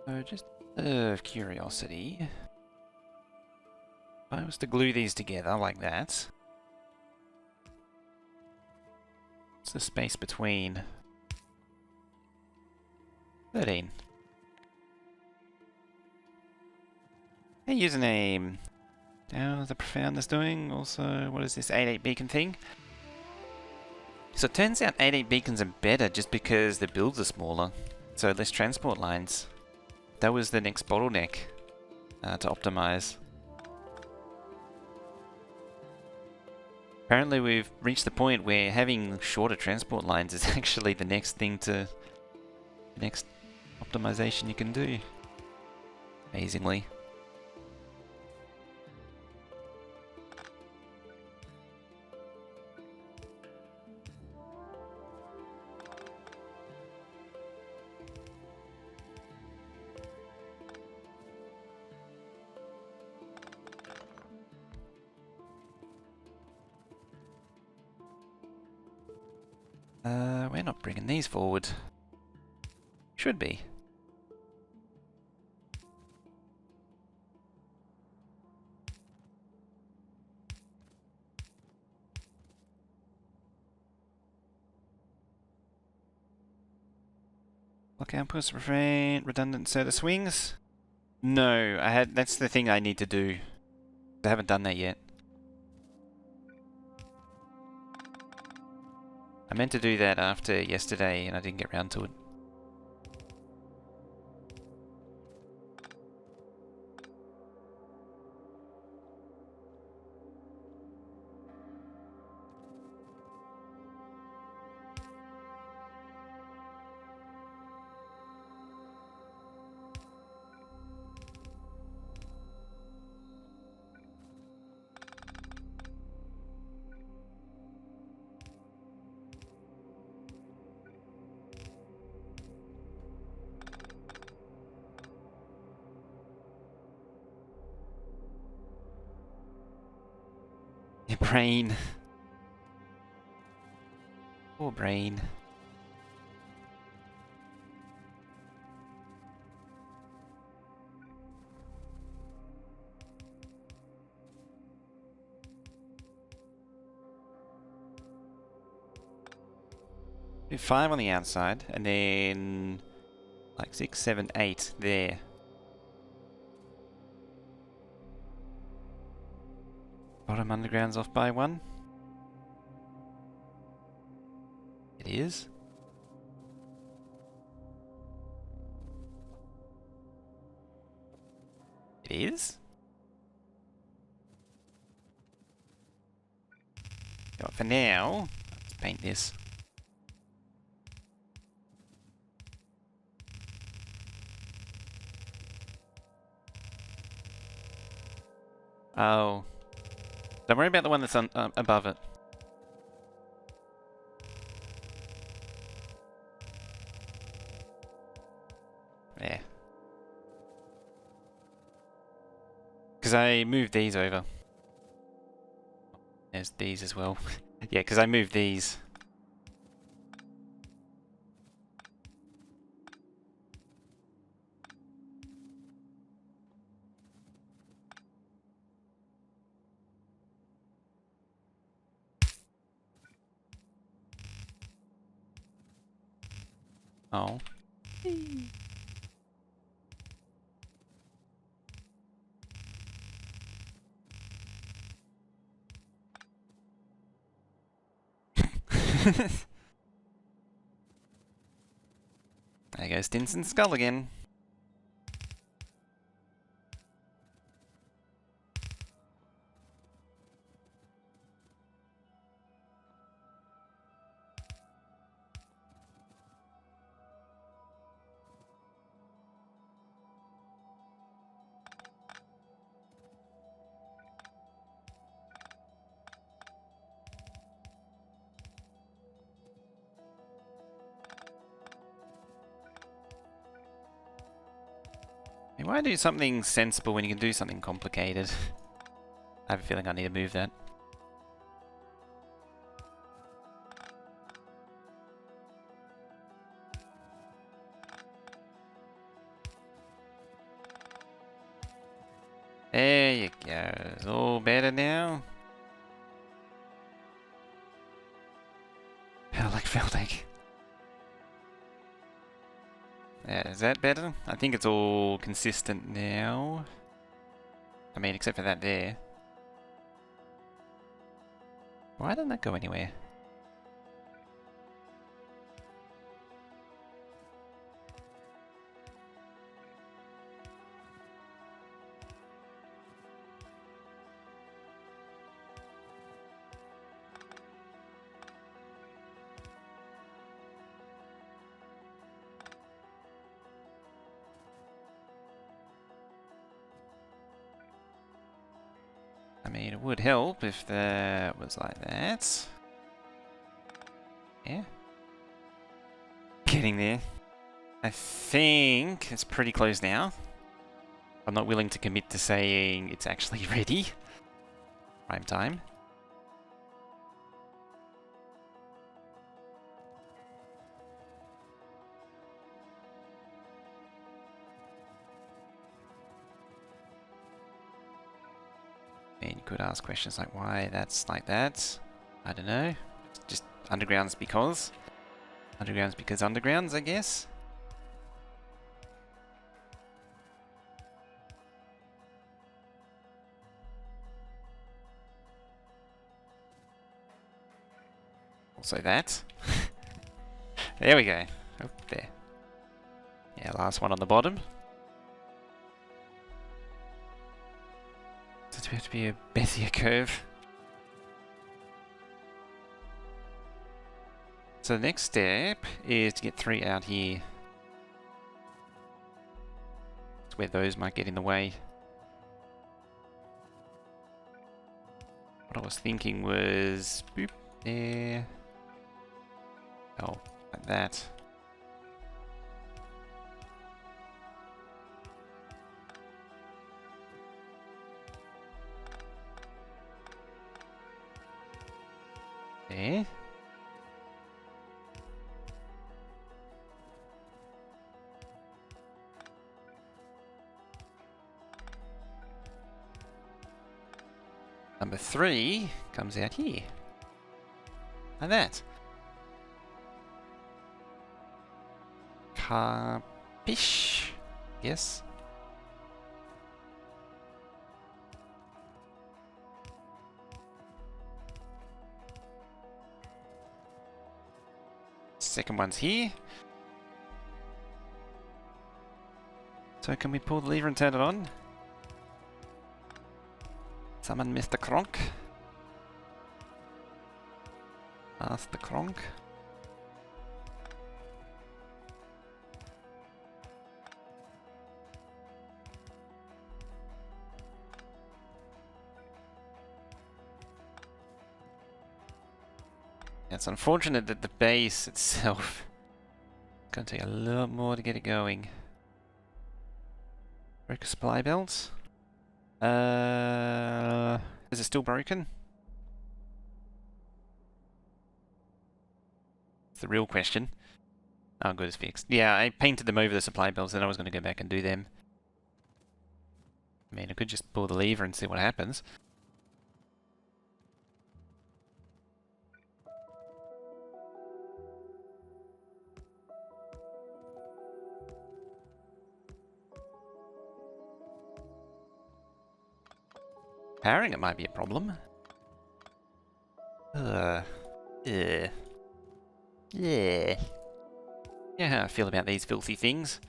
So just out of curiosity, if I was to glue these together like that, what's the space between? 13. Hey, username. How the Profound is doing. Also, what is this 8.8 beacon thing? So it turns out 8.8 beacons are better just because the builds are smaller. So less transport lines. That was the next bottleneck to optimize. Apparently we've reached the point where having shorter transport lines is actually the next thing to... the next optimization you can do. Amazingly. We're not bringing these forward. Should be. Lock outputs, refrain, redundant inserter swings. No, that's the thing I need to do. I haven't done that yet. I meant to do that after yesterday and I didn't get around to it. Your brain. Poor brain. Do 5 on the outside, and then like 6, 7, 8 there. Bottom underground's off by 1. It is. It is? So for now, let's paint this. Oh. Don't worry about the one that's above it. Yeah. Because I moved these over. There's these as well. Yeah, because I moved these. Oh. There goes Stinson's skull again. Why do something sensible when you can do something complicated? I have a feeling I need to move that. There you go. It's all better now. I like Feldegg. Yeah, is that better? I think it's all consistent now. I mean, except for that there. Why didn't that go anywhere? I mean, it would help if that was like that. Yeah. Getting there. I think it's pretty close now. I'm not willing to commit to saying it's actually ready. Prime time. And you could ask questions like why that's like that. I don't know. Just undergrounds because. Undergrounds because undergrounds, I guess. Also that. There we go. Oh, there. Yeah, last one on the bottom. Does it have to be a Bezier curve? So the next step is to get 3 out here. That's where those might get in the way. What I was thinking was... boop, there. Oh, like that. There. Number 3 comes out here. Like that. Capish? Yes. Second one's here. So can we pull the lever and turn it on? Summon Mr. Kronk. Ask the Kronk. It's unfortunate that the base itself is going to take a lot more to get it going. Break a supply belt. Is it still broken? It's the real question. Oh, good, it's fixed. Yeah, I painted them over the supply belts, then I was going to go back and do them. I mean, I could just pull the lever and see what happens. Powering it might be a problem. Yeah. Yeah. Yeah, how I feel about these filthy things.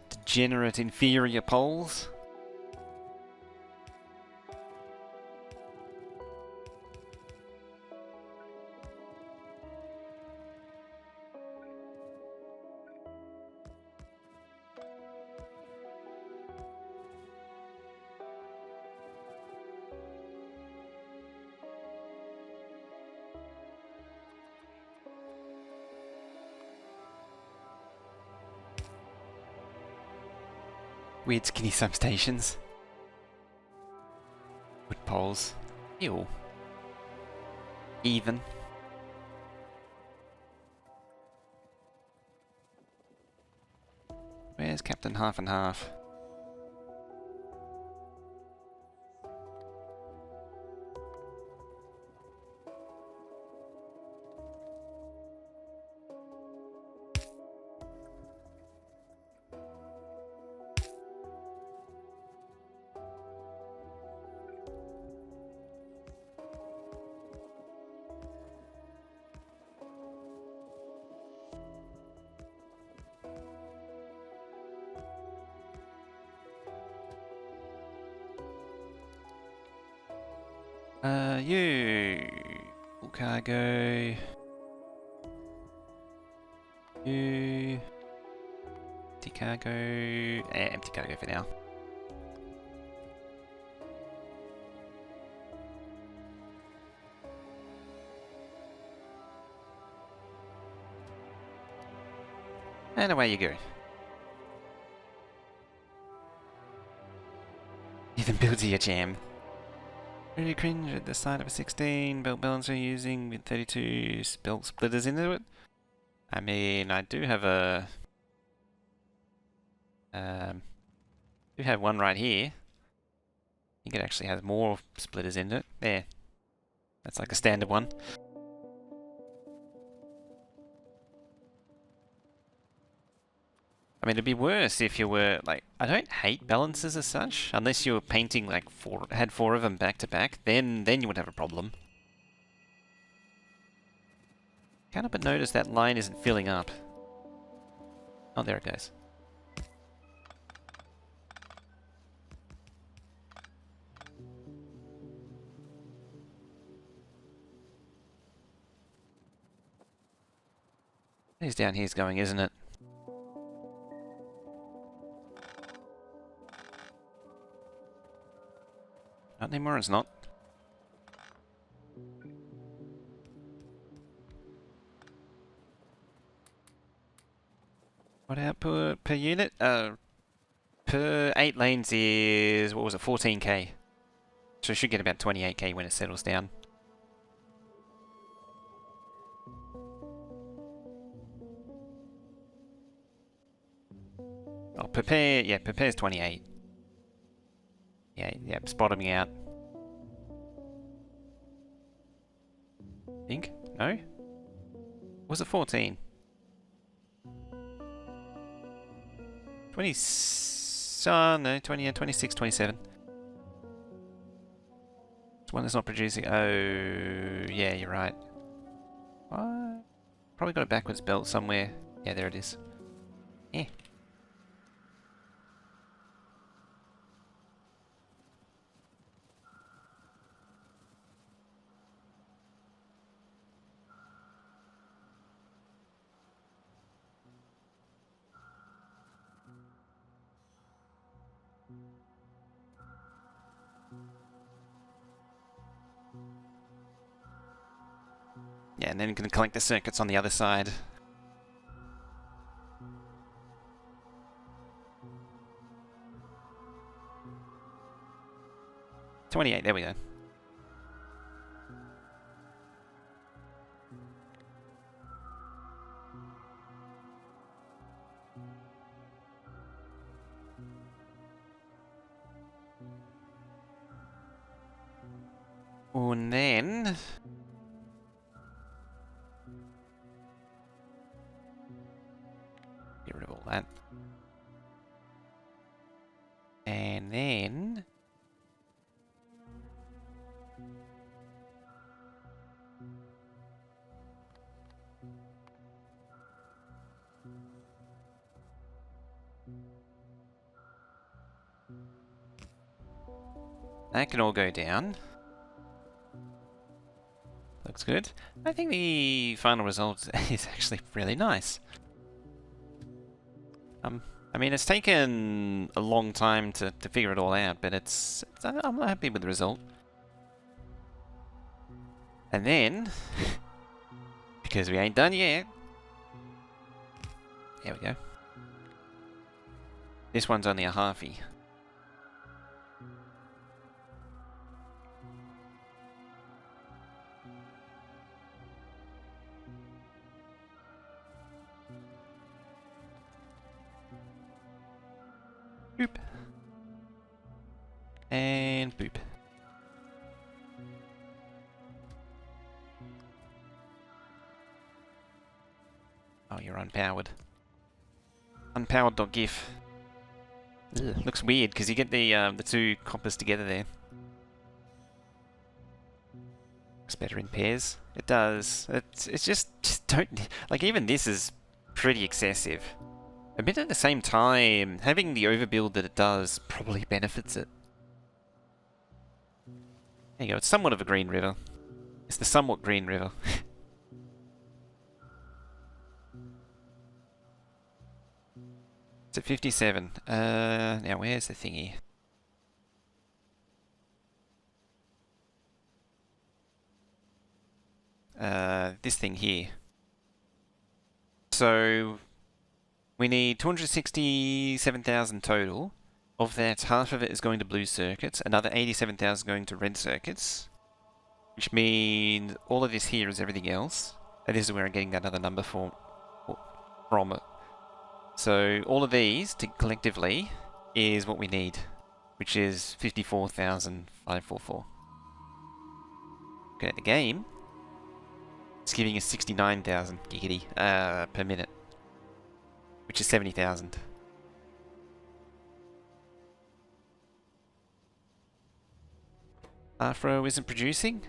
Degenerate inferior poles. Weird skinny substations. Wood poles. Ew. Even. Where's Captain Half and Half? You. Full cargo. You. Empty cargo. Empty cargo for now. And away you go. Even builds your jam. Really cringe at the side of a 16 belt balancer using with 32 belt splitters into it. I mean, I do have a... do have one right here. I think it actually has more splitters in it. There. That's like a standard one. I mean, it'd be worse if you were, like, I don't hate balances as such, unless you were painting, like, had four of them back to back, then you would have a problem. Can't help but notice that line isn't filling up. Oh, there it goes. It's down here's going, isn't it? Not anymore, it's not. What output per unit? Per 8 lanes is, what was it, 14k. So it should get about 28k when it settles down. Oh, per pair, yeah, per pair is 28. Yeah, it's bottoming out. Think? No? Was it 14? 20... no, 20, yeah, 26, 27. It's one that's not producing... Oh, yeah, you're right. What? Probably got a backwards belt somewhere. Yeah, there it is. Yeah. Yeah, and then you can collect the circuits on the other side. $28, there we go. And then... get rid of all that. And then... that can all go down. Looks good. I think the final result is actually really nice. I mean, it's taken a long time to figure it all out, but I'm happy with the result. And then, because we ain't done yet, there we go. This one's only a halfie. Boop. And boop. Oh, you're unpowered. Unpowered.gif. Ugh, looks weird because you get the two coppers together there. Looks better in pairs. It does. It's just don't, like, even this is pretty excessive. But at the same time, having the overbuild that it does probably benefits it. There you go, it's somewhat of a green river. It's the somewhat green river. It's at 57. Now where's the thingy? This thing here. So we need 267,000 total. Of that, half of it is going to blue circuits, another 87,000 going to red circuits, which means all of this here is everything else. And this is where I'm getting that other number from it. So all of these collectively is what we need, which is 54,544. Looking at the game, it's giving us 69,000 giggity per minute, which is 70,000. Afro isn't producing?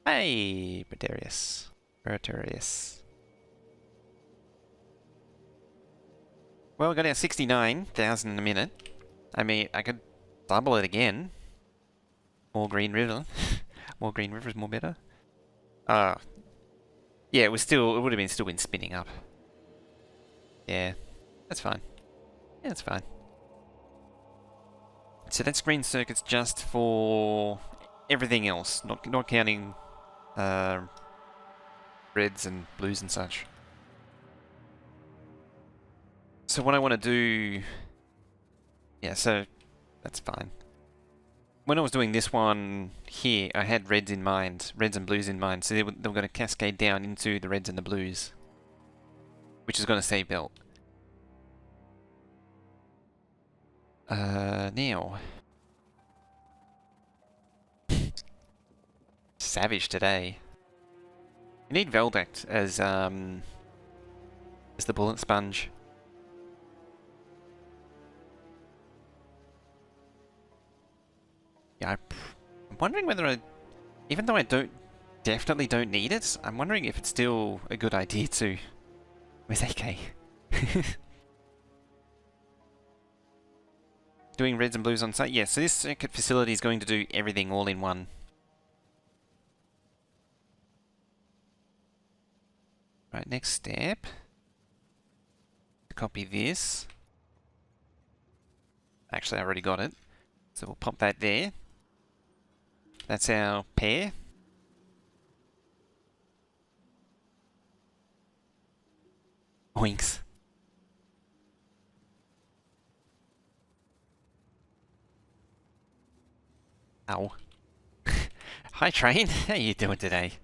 Hey, Preterius. Well, we got our 69,000 in a minute. I mean, I could double it again. More Green River. More Green River is more better. Yeah, it would have still been spinning up. Yeah, that's fine. Yeah, that's fine. So that's green circuits just for everything else, not counting reds and blues and such. So what I want to do, yeah, so that's fine. When I was doing this one here, I had reds and blues in mind, so they were going to cascade down into the reds and the blues, which is going to save belt. Now. Savage today. You need Veldact as the bullet sponge. Yeah, I'm wondering whether even though I definitely don't need it, I'm wondering if it's still a good idea to. Where's AK? Doing reds and blues on site? Yeah, so this circuit facility is going to do everything all in one. Right, next step. Copy this. Actually, I already got it. So we'll pop that there. That's our pair. Oinks. Ow. Hi Train, how you doing today?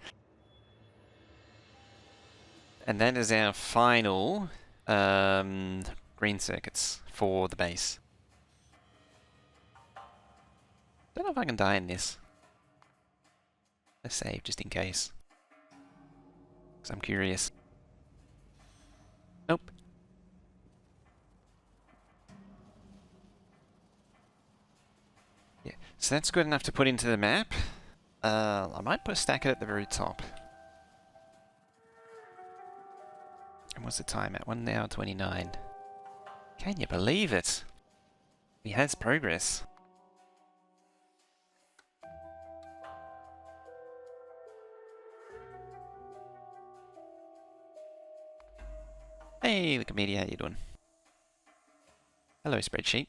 And that is our final green circuits for the base. Don't know if I can die in this. Let's save just in case. Because I'm curious. Nope. Yeah, so that's good enough to put into the map. I might stack it at the very top. And what's the time at? 1 hour 29. Can you believe it? He has progress. Hey, Wikimedia, how you doing? Hello, spreadsheet.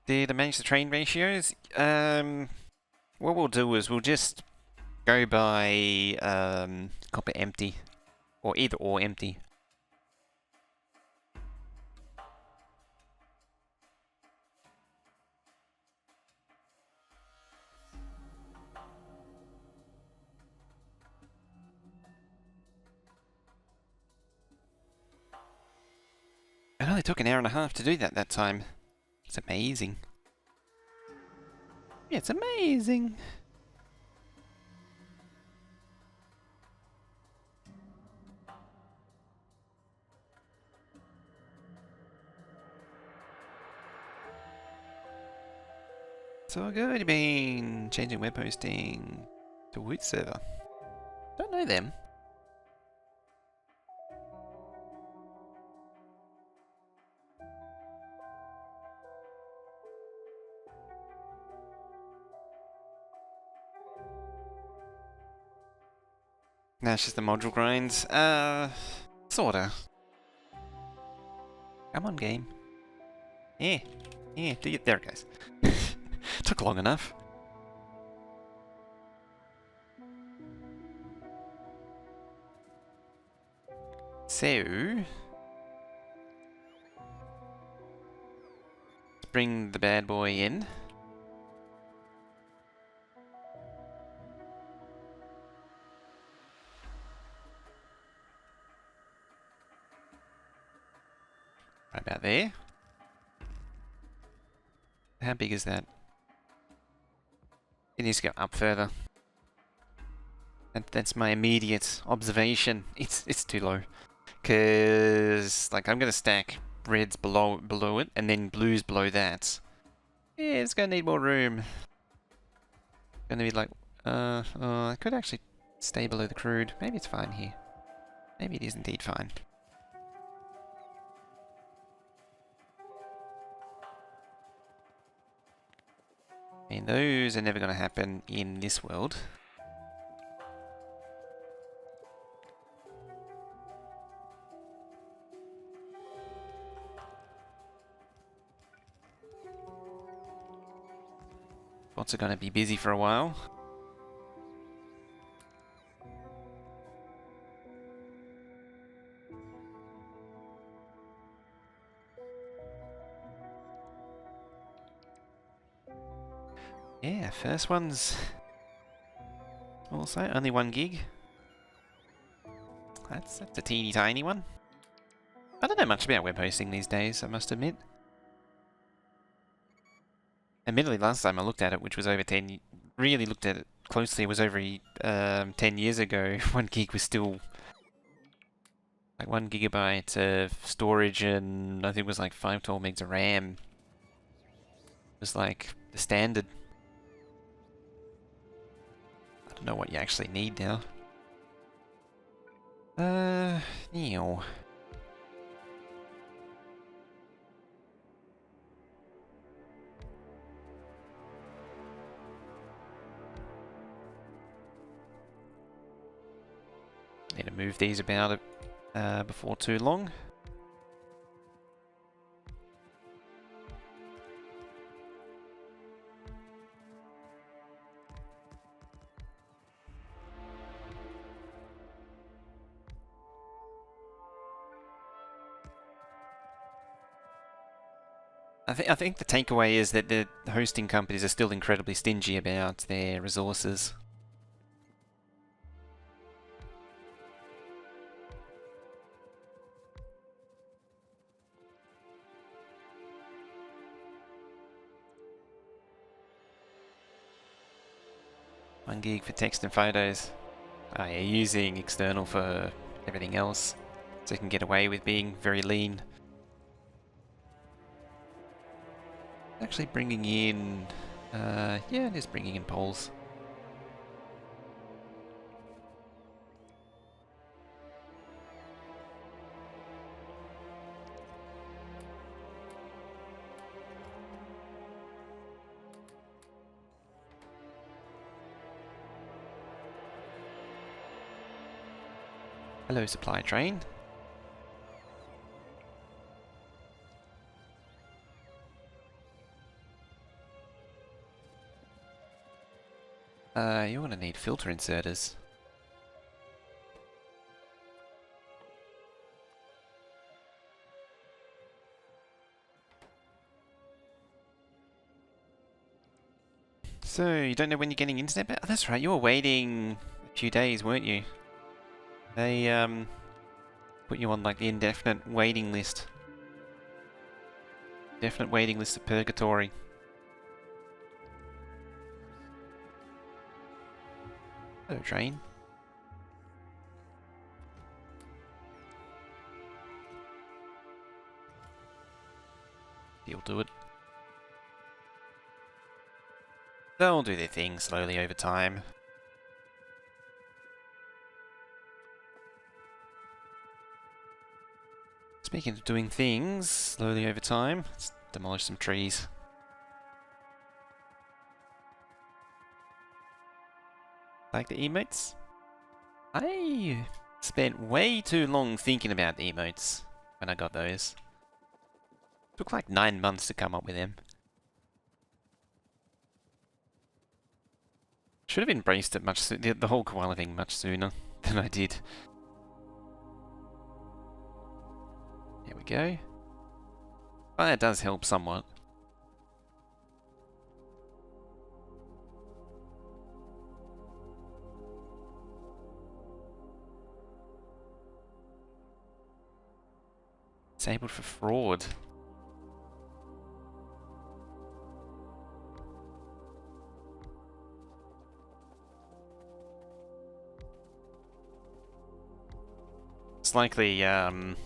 Did I manage the train ratios? What we'll do is we'll just go by copper empty, or either or empty. It only took an hour and a half to do that time. It's amazing. Yeah, it's amazing. So good, been changing web hosting to Woot server. Don't know them. No, it's just the module grinds. Sorta. Come on, game. Yeah. Yeah, there it goes. Took long enough. So... let's bring the bad boy in. Right about there. How big is that? It needs to go up further. That's my immediate observation. It's too low. Cause like I'm gonna stack reds below it and then blues below that. Yeah, it's gonna need more room. Gonna be like I could actually stay below the crude. Maybe it's fine here. Maybe it is indeed fine. And those are never gonna happen in this world. Bots are gonna be busy for a while. Yeah, first one's also only 1 gig. That's a teeny tiny one. I don't know much about web hosting these days, I must admit. Admittedly, last time I looked at it, which was over 10, really looked at it closely, it was over 10 years ago. 1 gig was still like 1 gigabyte of storage, and I think it was like 512 megs of RAM. It was like the standard. I don't know what you actually need now. Neo. Need to move these about before too long. I think the takeaway is that the hosting companies are still incredibly stingy about their resources. One gig for text and photos. Oh yeah, using external for everything else, so you can get away with being very lean. Actually bringing in, yeah, it is bringing in polls. Hello, supply train. You're gonna need filter inserters. So, you don't know when you're getting internet back? Oh, that's right, you were waiting a few days, weren't you? They, put you on, like, the indefinite waiting list. Definite waiting list of purgatory. Hello, train. You'll do it. They'll do their thing slowly over time. Speaking of doing things slowly over time, let's demolish some trees. Like the emotes? I spent way too long thinking about the emotes when I got those. Took like 9 months to come up with them. Should have embraced it much sooner, the whole koala thing much sooner than I did. There we go. Well, that does help somewhat. Disabled for fraud. It's likely, you happen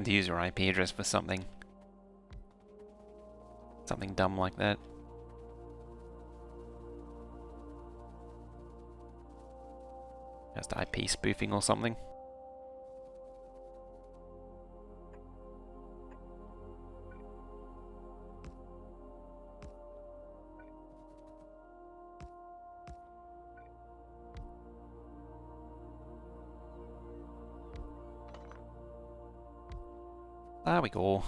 to use your IP address for something. Something dumb like that. Just IP spoofing or something. There we go.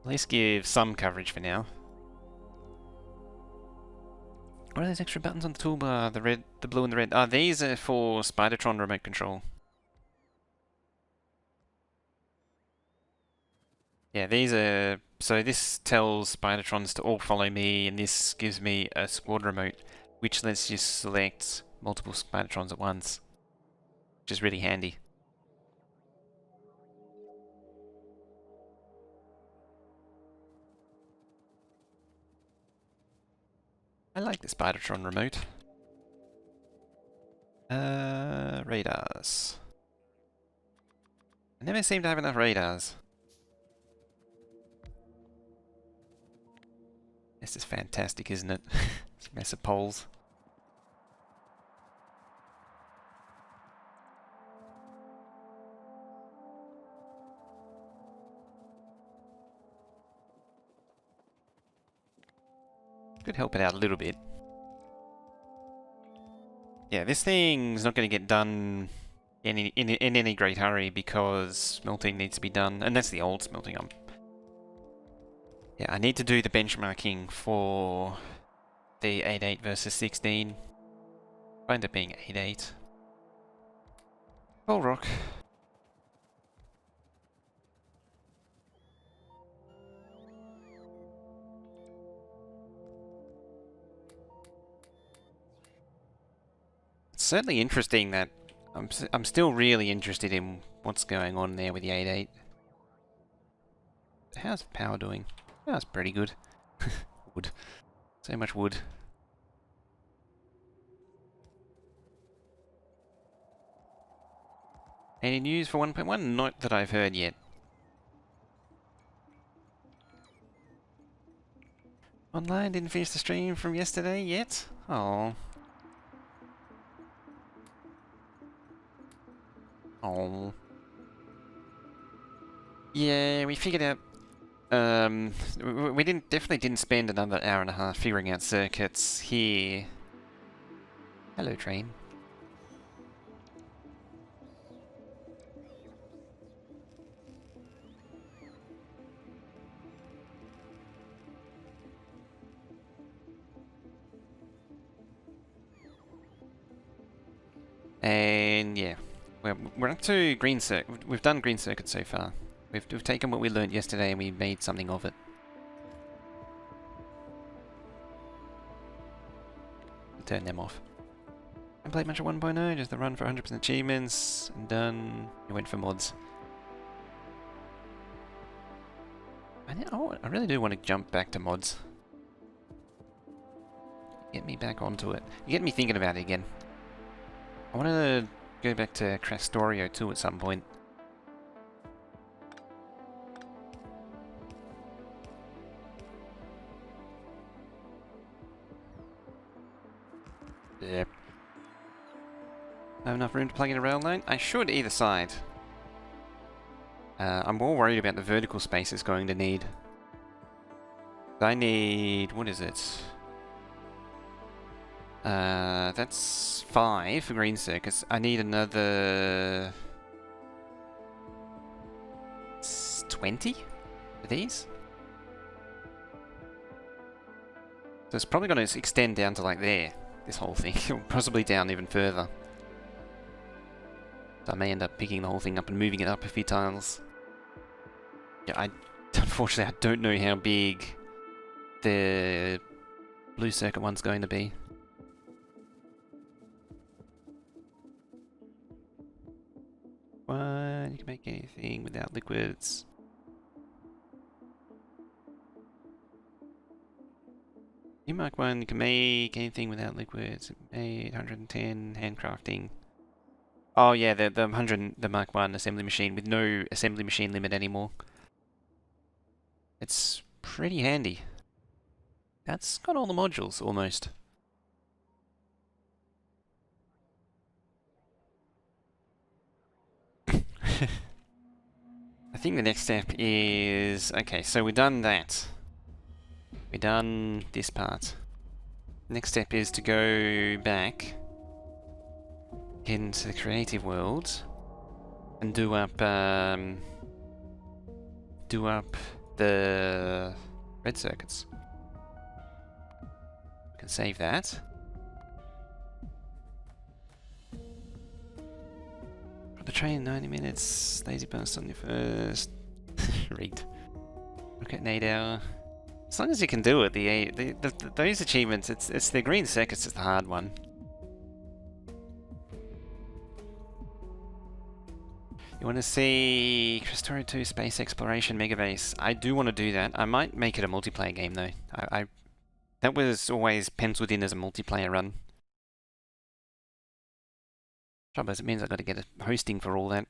At least give some coverage for now. What are those extra buttons on the toolbar? The red, the blue and the red. Ah, these are for Spidertron remote control. Yeah, these are... So this tells Spidertrons to all follow me, and this gives me a squad remote, which lets you select multiple Spidertrons at once. Which is really handy. I like the Spidertron remote. Radars. I never seem to have enough radars. This is fantastic, isn't it? It's a mess of poles. Could help it out a little bit. Yeah, this thing's not going to get done in any great hurry because smelting needs to be done, and that's the old smelting. Yeah, I need to do the benchmarking for the 8.8 versus 16. I'll end up being 8.8. Coal rock. It's certainly interesting that I'm still really interested in what's going on there with the 8.8. How's power doing? Oh, that's pretty good. Wood. So much wood. Any news for 1.1? Not that I've heard yet. Online, didn't finish the stream from yesterday yet? Oh. Oh. Yeah, we figured out... we definitely didn't spend another hour and a half figuring out circuits here. Hello, train. And yeah, we're up to green circuit. We've done green circuit so far. We've taken what we learned yesterday and we made something of it. Turn them off. I played much of 1.0, just the run for 100% achievements, and done. We went for mods. I really do want to jump back to mods. Get me back onto it. You get me thinking about it again. I want to go back to Factorio too at some point. Yep. Have enough room to plug in a rail line? I should either side. I'm more worried about the vertical space it's going to need. I need... what is it? That's 5 for green circuits. I need another... 20 for these? So it's probably going to extend down to like there, this whole thing. Possibly down even further. So I may end up picking the whole thing up and moving it up a few tiles. Yeah, unfortunately I don't know how big the blue circuit one's going to be. One, you can make anything without liquids. You Mark 1, you can make anything without liquids. Made 110 handcrafting. Oh yeah, the Mark 1 assembly machine with no assembly machine limit anymore. It's pretty handy. That's got all the modules almost. I think the next step is... okay, so we've done that. We've done this part. Next step is to go back into the creative world and do up the red circuits. We can save that. Got the train in 90 minutes. Lazy burst on your first. Rigged. Look at 8 hour. As long as you can do it, those achievements, it's the green circuits is the hard one. You want to see Factorio 2 Space Exploration Megabase? I do want to do that. I might make it a multiplayer game though. That was always penciled in as a multiplayer run. Trouble is, it means I've got to get a hosting for all that.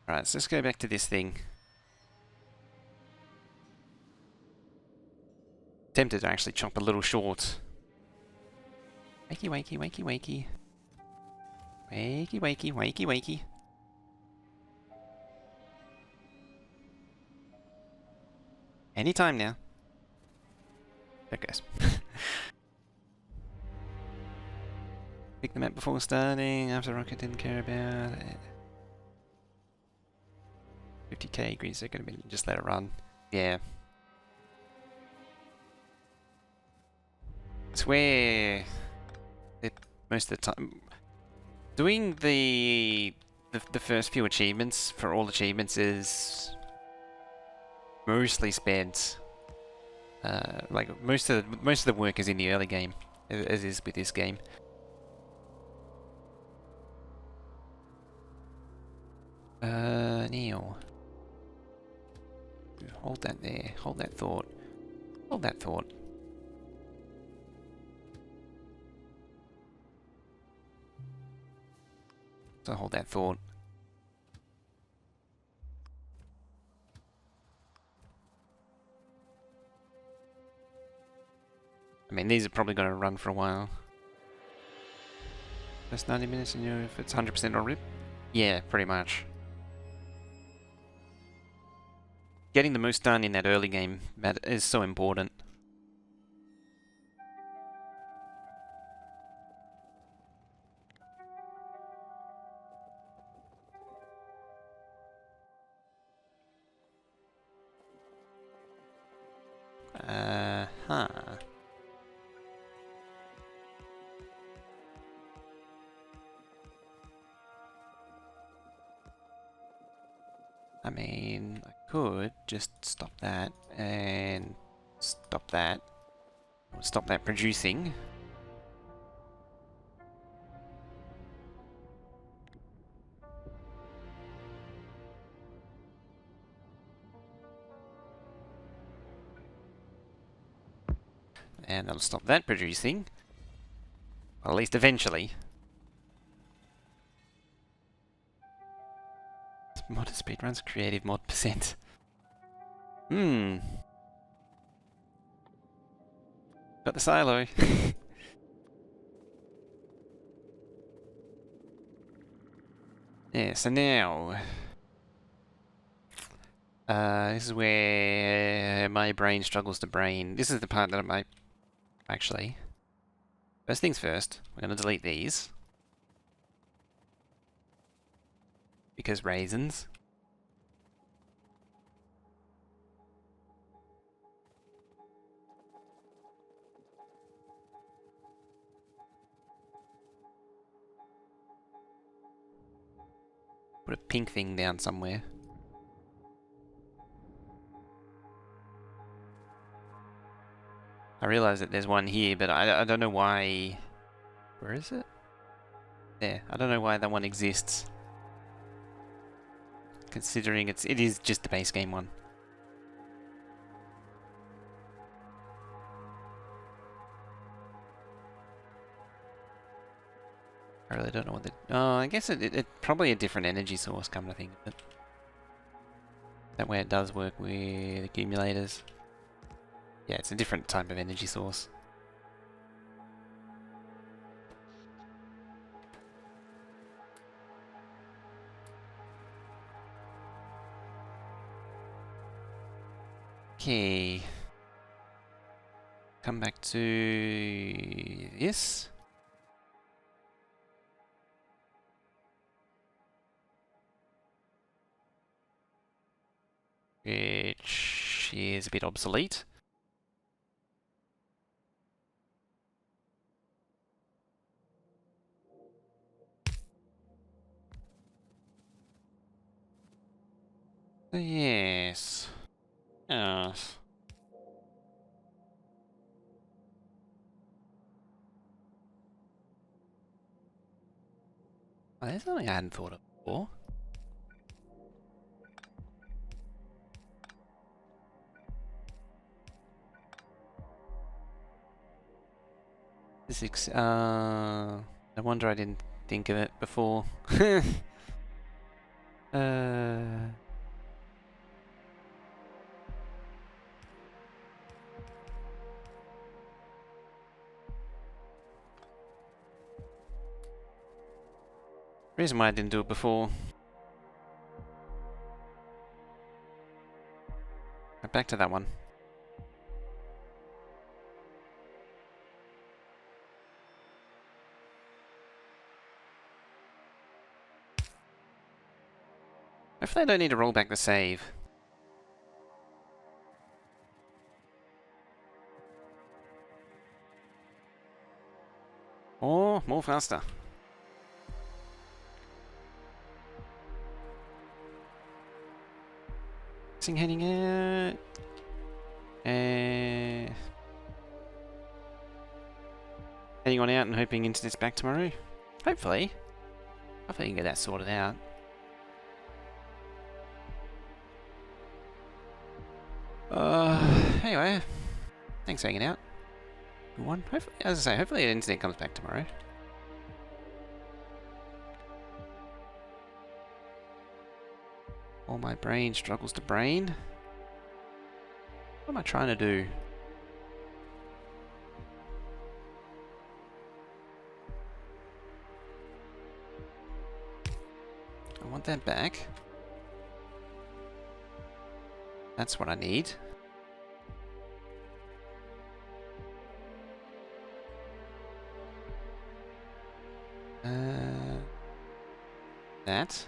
Alright, so let's go back to this thing. Tempted to actually chop a little short. Wakey, wakey, wakey, wakey. Wakey, wakey, wakey, wakey. Anytime now. There it goes. Pick the map before starting, after rocket didn't care about it. 50k green circuit, just let it run. Yeah. It's where most of the time doing the first few achievements for all achievements is mostly spent like most of the work is in the early game, as is with this game. Neil. Hold that there. Hold that thought. Hold that thought. So hold that thought. I mean, these are probably going to run for a while. Just 90 minutes and you know if it's 100% or rip? Yeah, pretty much. Getting the most done in that early game is so important. Huh. I mean, I could just stop that and stop that. Stop that producing. And that'll stop that producing. Well, at least eventually. Modder speedruns, creative mod percent. Hmm. Got the silo. Yeah, so now... this is where my brain struggles to brain. This is the part that I might... Actually... First things first, we're going to delete these. Because raisins. Put a pink thing down somewhere. I realise that there's one here, but I don't know why... Where is it? There. I don't know why that one exists. Considering it is just the base game one. I really don't know what the... Oh, I guess it's probably a different energy source, come to think of it. That way it does work with accumulators. Yeah, it's a different type of energy source. Okay. Come back to this. Which is a bit obsolete. Yes. Yes. Oh, there's something I hadn't thought of before. No wonder I didn't think of it before. Reason why I didn't do it before. Right, back to that one. Hopefully I don't need to roll back the save. Or more faster. Heading out. Heading on out and hoping internet's back tomorrow. Hopefully. Hopefully you can get that sorted out. Anyway. Thanks for hanging out. Good one. Hopefully, as I say, hopefully the internet comes back tomorrow. All my brain struggles to brain. What am I trying to do? I want that back. That's what I need. That.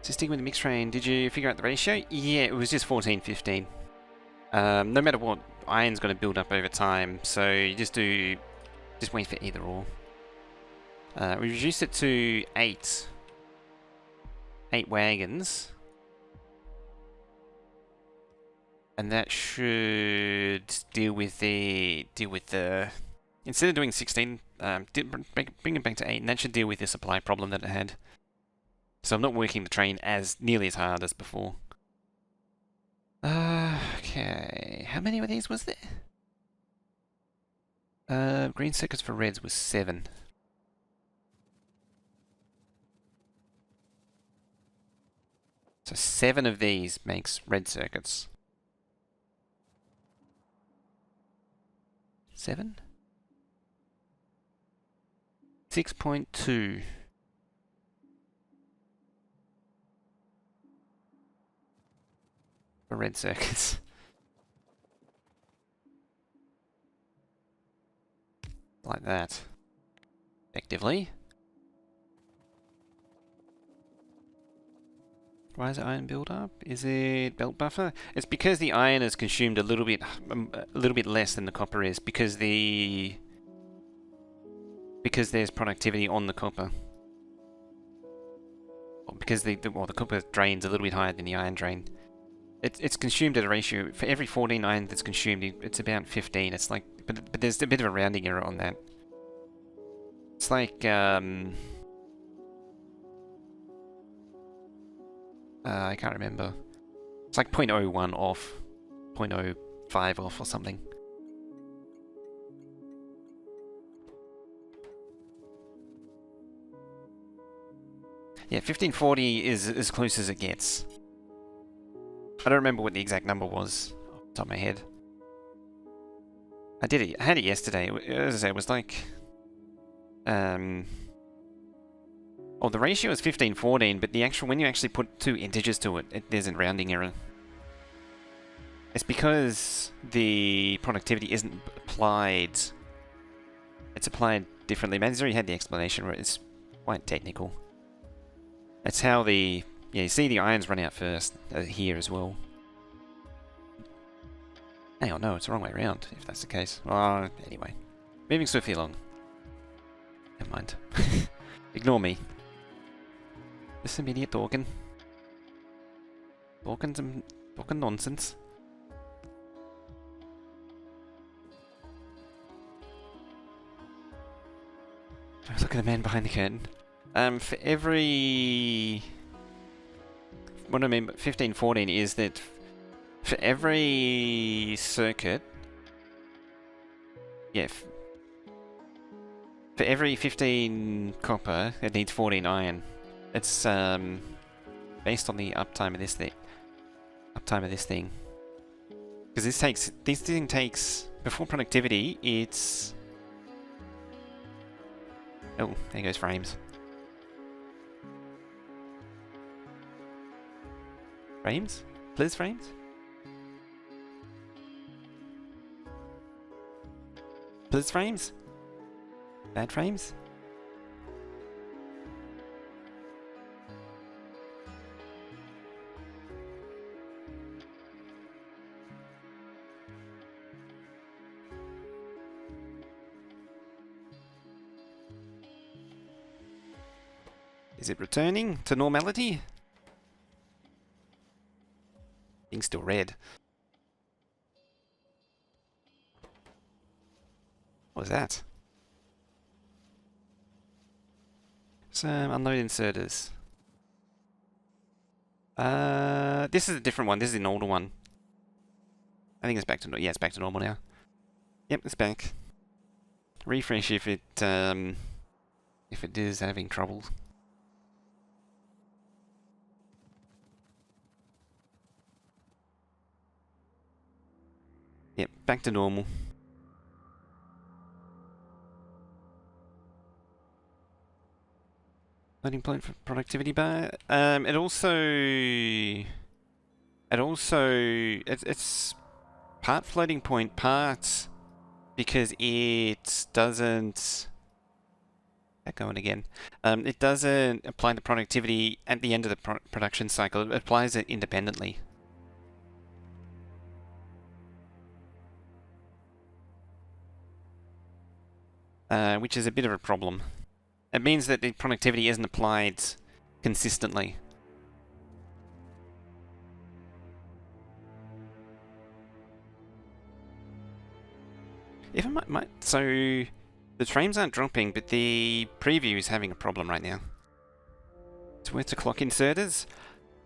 So sticking with the mix train, did you figure out the ratio? Yeah, it was just 14-15. No matter what, iron's going to build up over time, so you just wait for either or. We reduced it to 8 wagons. And that should deal with the instead of doing 16, bring it back to 8, and that should deal with the supply problem that it had. So I'm not working the train nearly as hard as before. Okay, how many of these was there? Green circuits for reds was 7. So 7 of these makes red circuits. 7? 6.2. For red circuits. Like that. Effectively. Why is it iron build up? Is it belt buffer? It's because the iron is consumed a little bit less than the copper is, because there's productivity on the copper. Because the copper drains a little bit higher than the iron drain. It's consumed at a ratio. For every 14 iron that's consumed, it's about 15. It's like, but there's a bit of a rounding error on that. It's like, I can't remember. It's like 0.01 off, 0.05 off or something. Yeah, 1540 is as close as it gets. I don't remember what the exact number was off the top of my head. I had it yesterday. As I said, it was like... Oh, the ratio is 1514, but when you actually put 2 integers to it, there's a rounding error. It's because the productivity isn't applied. It's applied differently. Man's already had the explanation where it's quite technical. That's how the... Yeah, you see the irons run out first, here as well. Hang on, no, it's the wrong way around, if that's the case. Anyway. Moving swiftly along. Never mind. Ignore me. Just some idiot talking. Talking nonsense. Look at the man behind the curtain. For every... What I mean by 1514 is that for every circuit... Yeah, for every 15 copper, it needs 14 iron. It's based on the uptime of this thing. Because this thing takes before productivity. It's oh, there goes frames. Frames? Please frames? Please frames? Bad frames? Is it returning to normality? Thing's still red. What was that? Some unload inserters. This is a different one. This is an older one. I think it's back to it's back to normal now. Yep, it's back. Refresh if it is having trouble. Yep, back to normal. Loading point for productivity bar. It's part floating point, part because it doesn't. That going again. It doesn't apply the productivity at the end of the production cycle. It applies it independently. Which is a bit of a problem. It means that the productivity isn't applied consistently. If I might, so the frames aren't dropping, but the preview is having a problem right now. So where to clock inserters?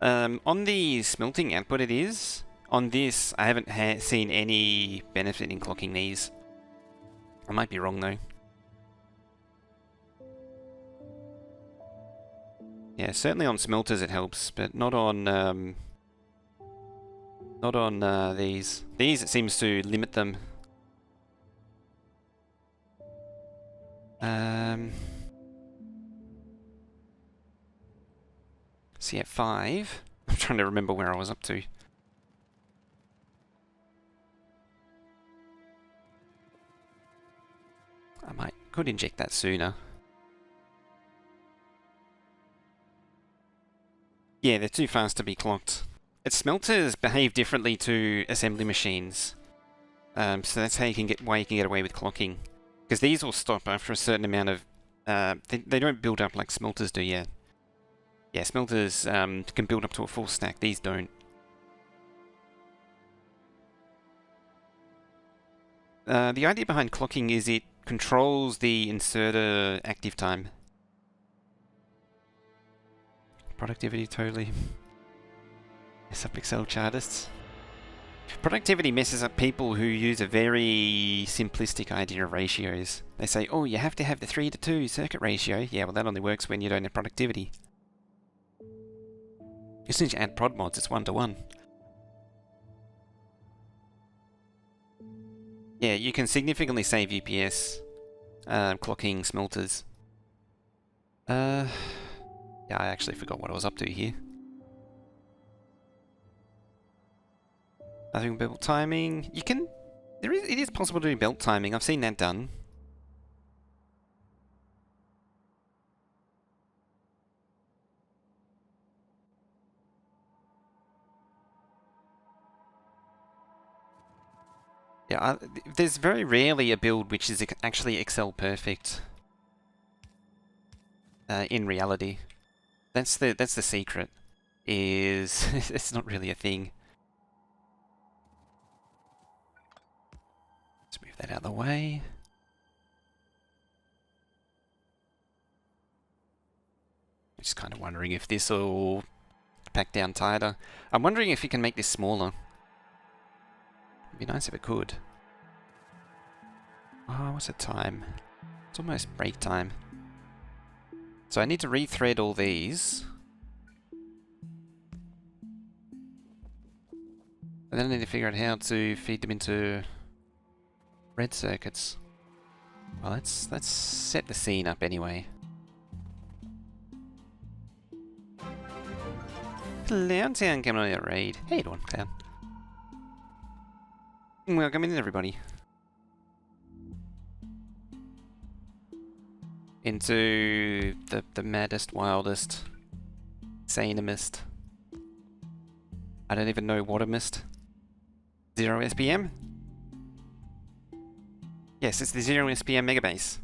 On the smelting output it is. On this, I haven't seen any benefit in clocking these. I might be wrong though. Yeah, certainly on smelters it helps, but not on these. These, it seems to limit them. See at 5. I'm trying to remember where I was up to. Could inject that sooner. Yeah, they're too fast to be clocked. Its smelters behave differently to assembly machines. So that's how you can get away with clocking. Because these will stop after a certain amount of... they don't build up like smelters do yet. Yeah, smelters can build up to a full stack. These don't. The idea behind clocking is it controls the inserter active time. Productivity totally mess up Excel chartists. Productivity messes up people who use a very simplistic idea of ratios. They say, oh, you have to have the 3:2 circuit ratio. Yeah, well, that only works when you don't have productivity. As soon as you add prod mods, it's 1:1. Yeah, you can significantly save UPS clocking smelters. Yeah, I actually forgot what I was up to here. Nothing belt timing. You can... it is possible to do belt timing. I've seen that done. Yeah, there's very rarely a build which is actually Excel perfect. In reality, that's the secret. Is it's not really a thing. Let's move that out of the way. I'm just kind of wondering if this will pack down tighter. I'm wondering if you can make this smaller. It'd be nice if it could. Oh, what's the time? It's almost break time. So I need to rethread all these. And then I need to figure out how to feed them into red circuits. Well, let's set the scene up anyway. Clowntown coming on our raid. How you doing, Clown? Welcome in, everybody. Into the maddest, wildest, sanest. I don't even know what a mist. 0 SPM? Yes, it's the 0 SPM Megabase.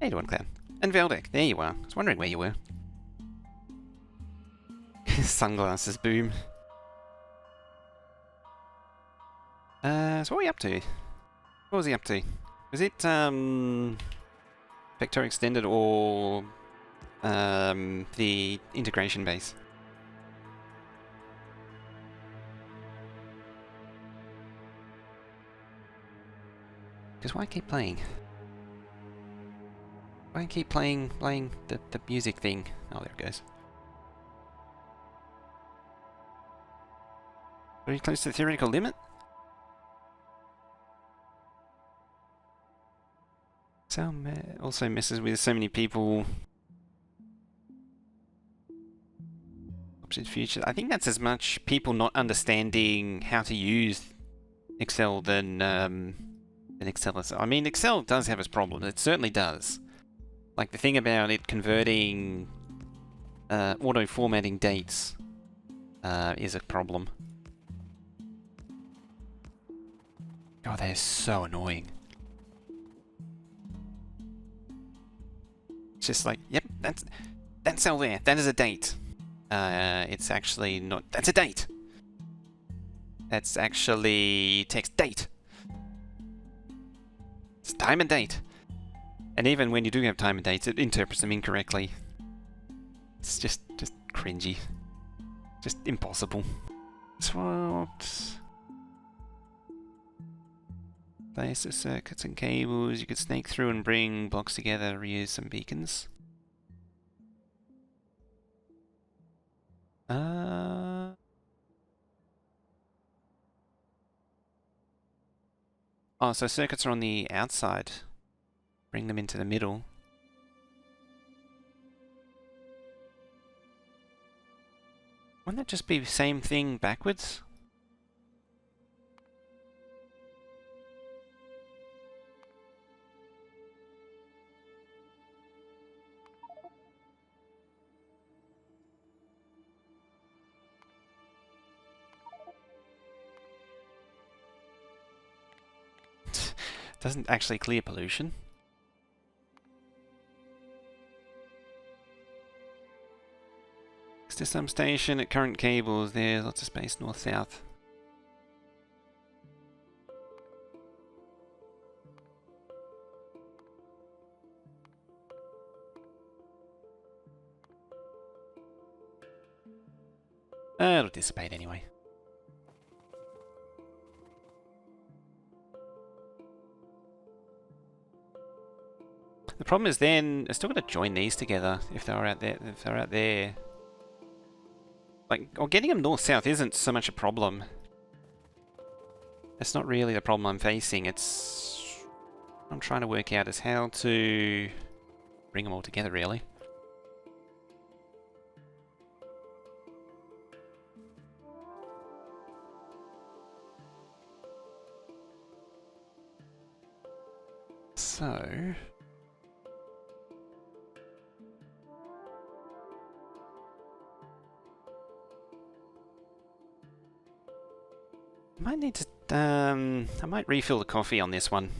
How you doing, Clown? And Veldek, there you are. I was wondering where you were. Sunglasses, boom. So what are we up to? What was he up to? Was it, Factorio Extended or, the integration base? Because why keep playing? Why keep playing the music thing? Oh, there it goes. Very close to the theoretical limit? So also messes with so many people. Option future. I think that's as much people not understanding how to use Excel than Excel is. I mean, Excel does have its problems. It certainly does. Like the thing about it converting auto-formatting dates is a problem. Oh, they're so annoying. It's just like, yep, that cell there, that is a date. It's actually not, that's a date. That's actually text date. It's time and date. And even when you do have time and dates, it interprets them incorrectly. It's just cringy. Just impossible. Swapped. Place the circuits and cables. You could snake through and bring blocks together, reuse some beacons. Oh, so circuits are on the outside. Bring them into the middle. Wouldn't that just be the same thing backwards? Doesn't actually clear pollution. To some station at current cables, there's lots of space north-south. It'll dissipate anyway. The problem is then I still got to join these together if they're out there. If they're out there, like, or getting them north-south isn't so much a problem. That's not really the problem I'm facing. It's I'm trying to work out is how to bring them all together, really. So I might need to I might refill the coffee on this one.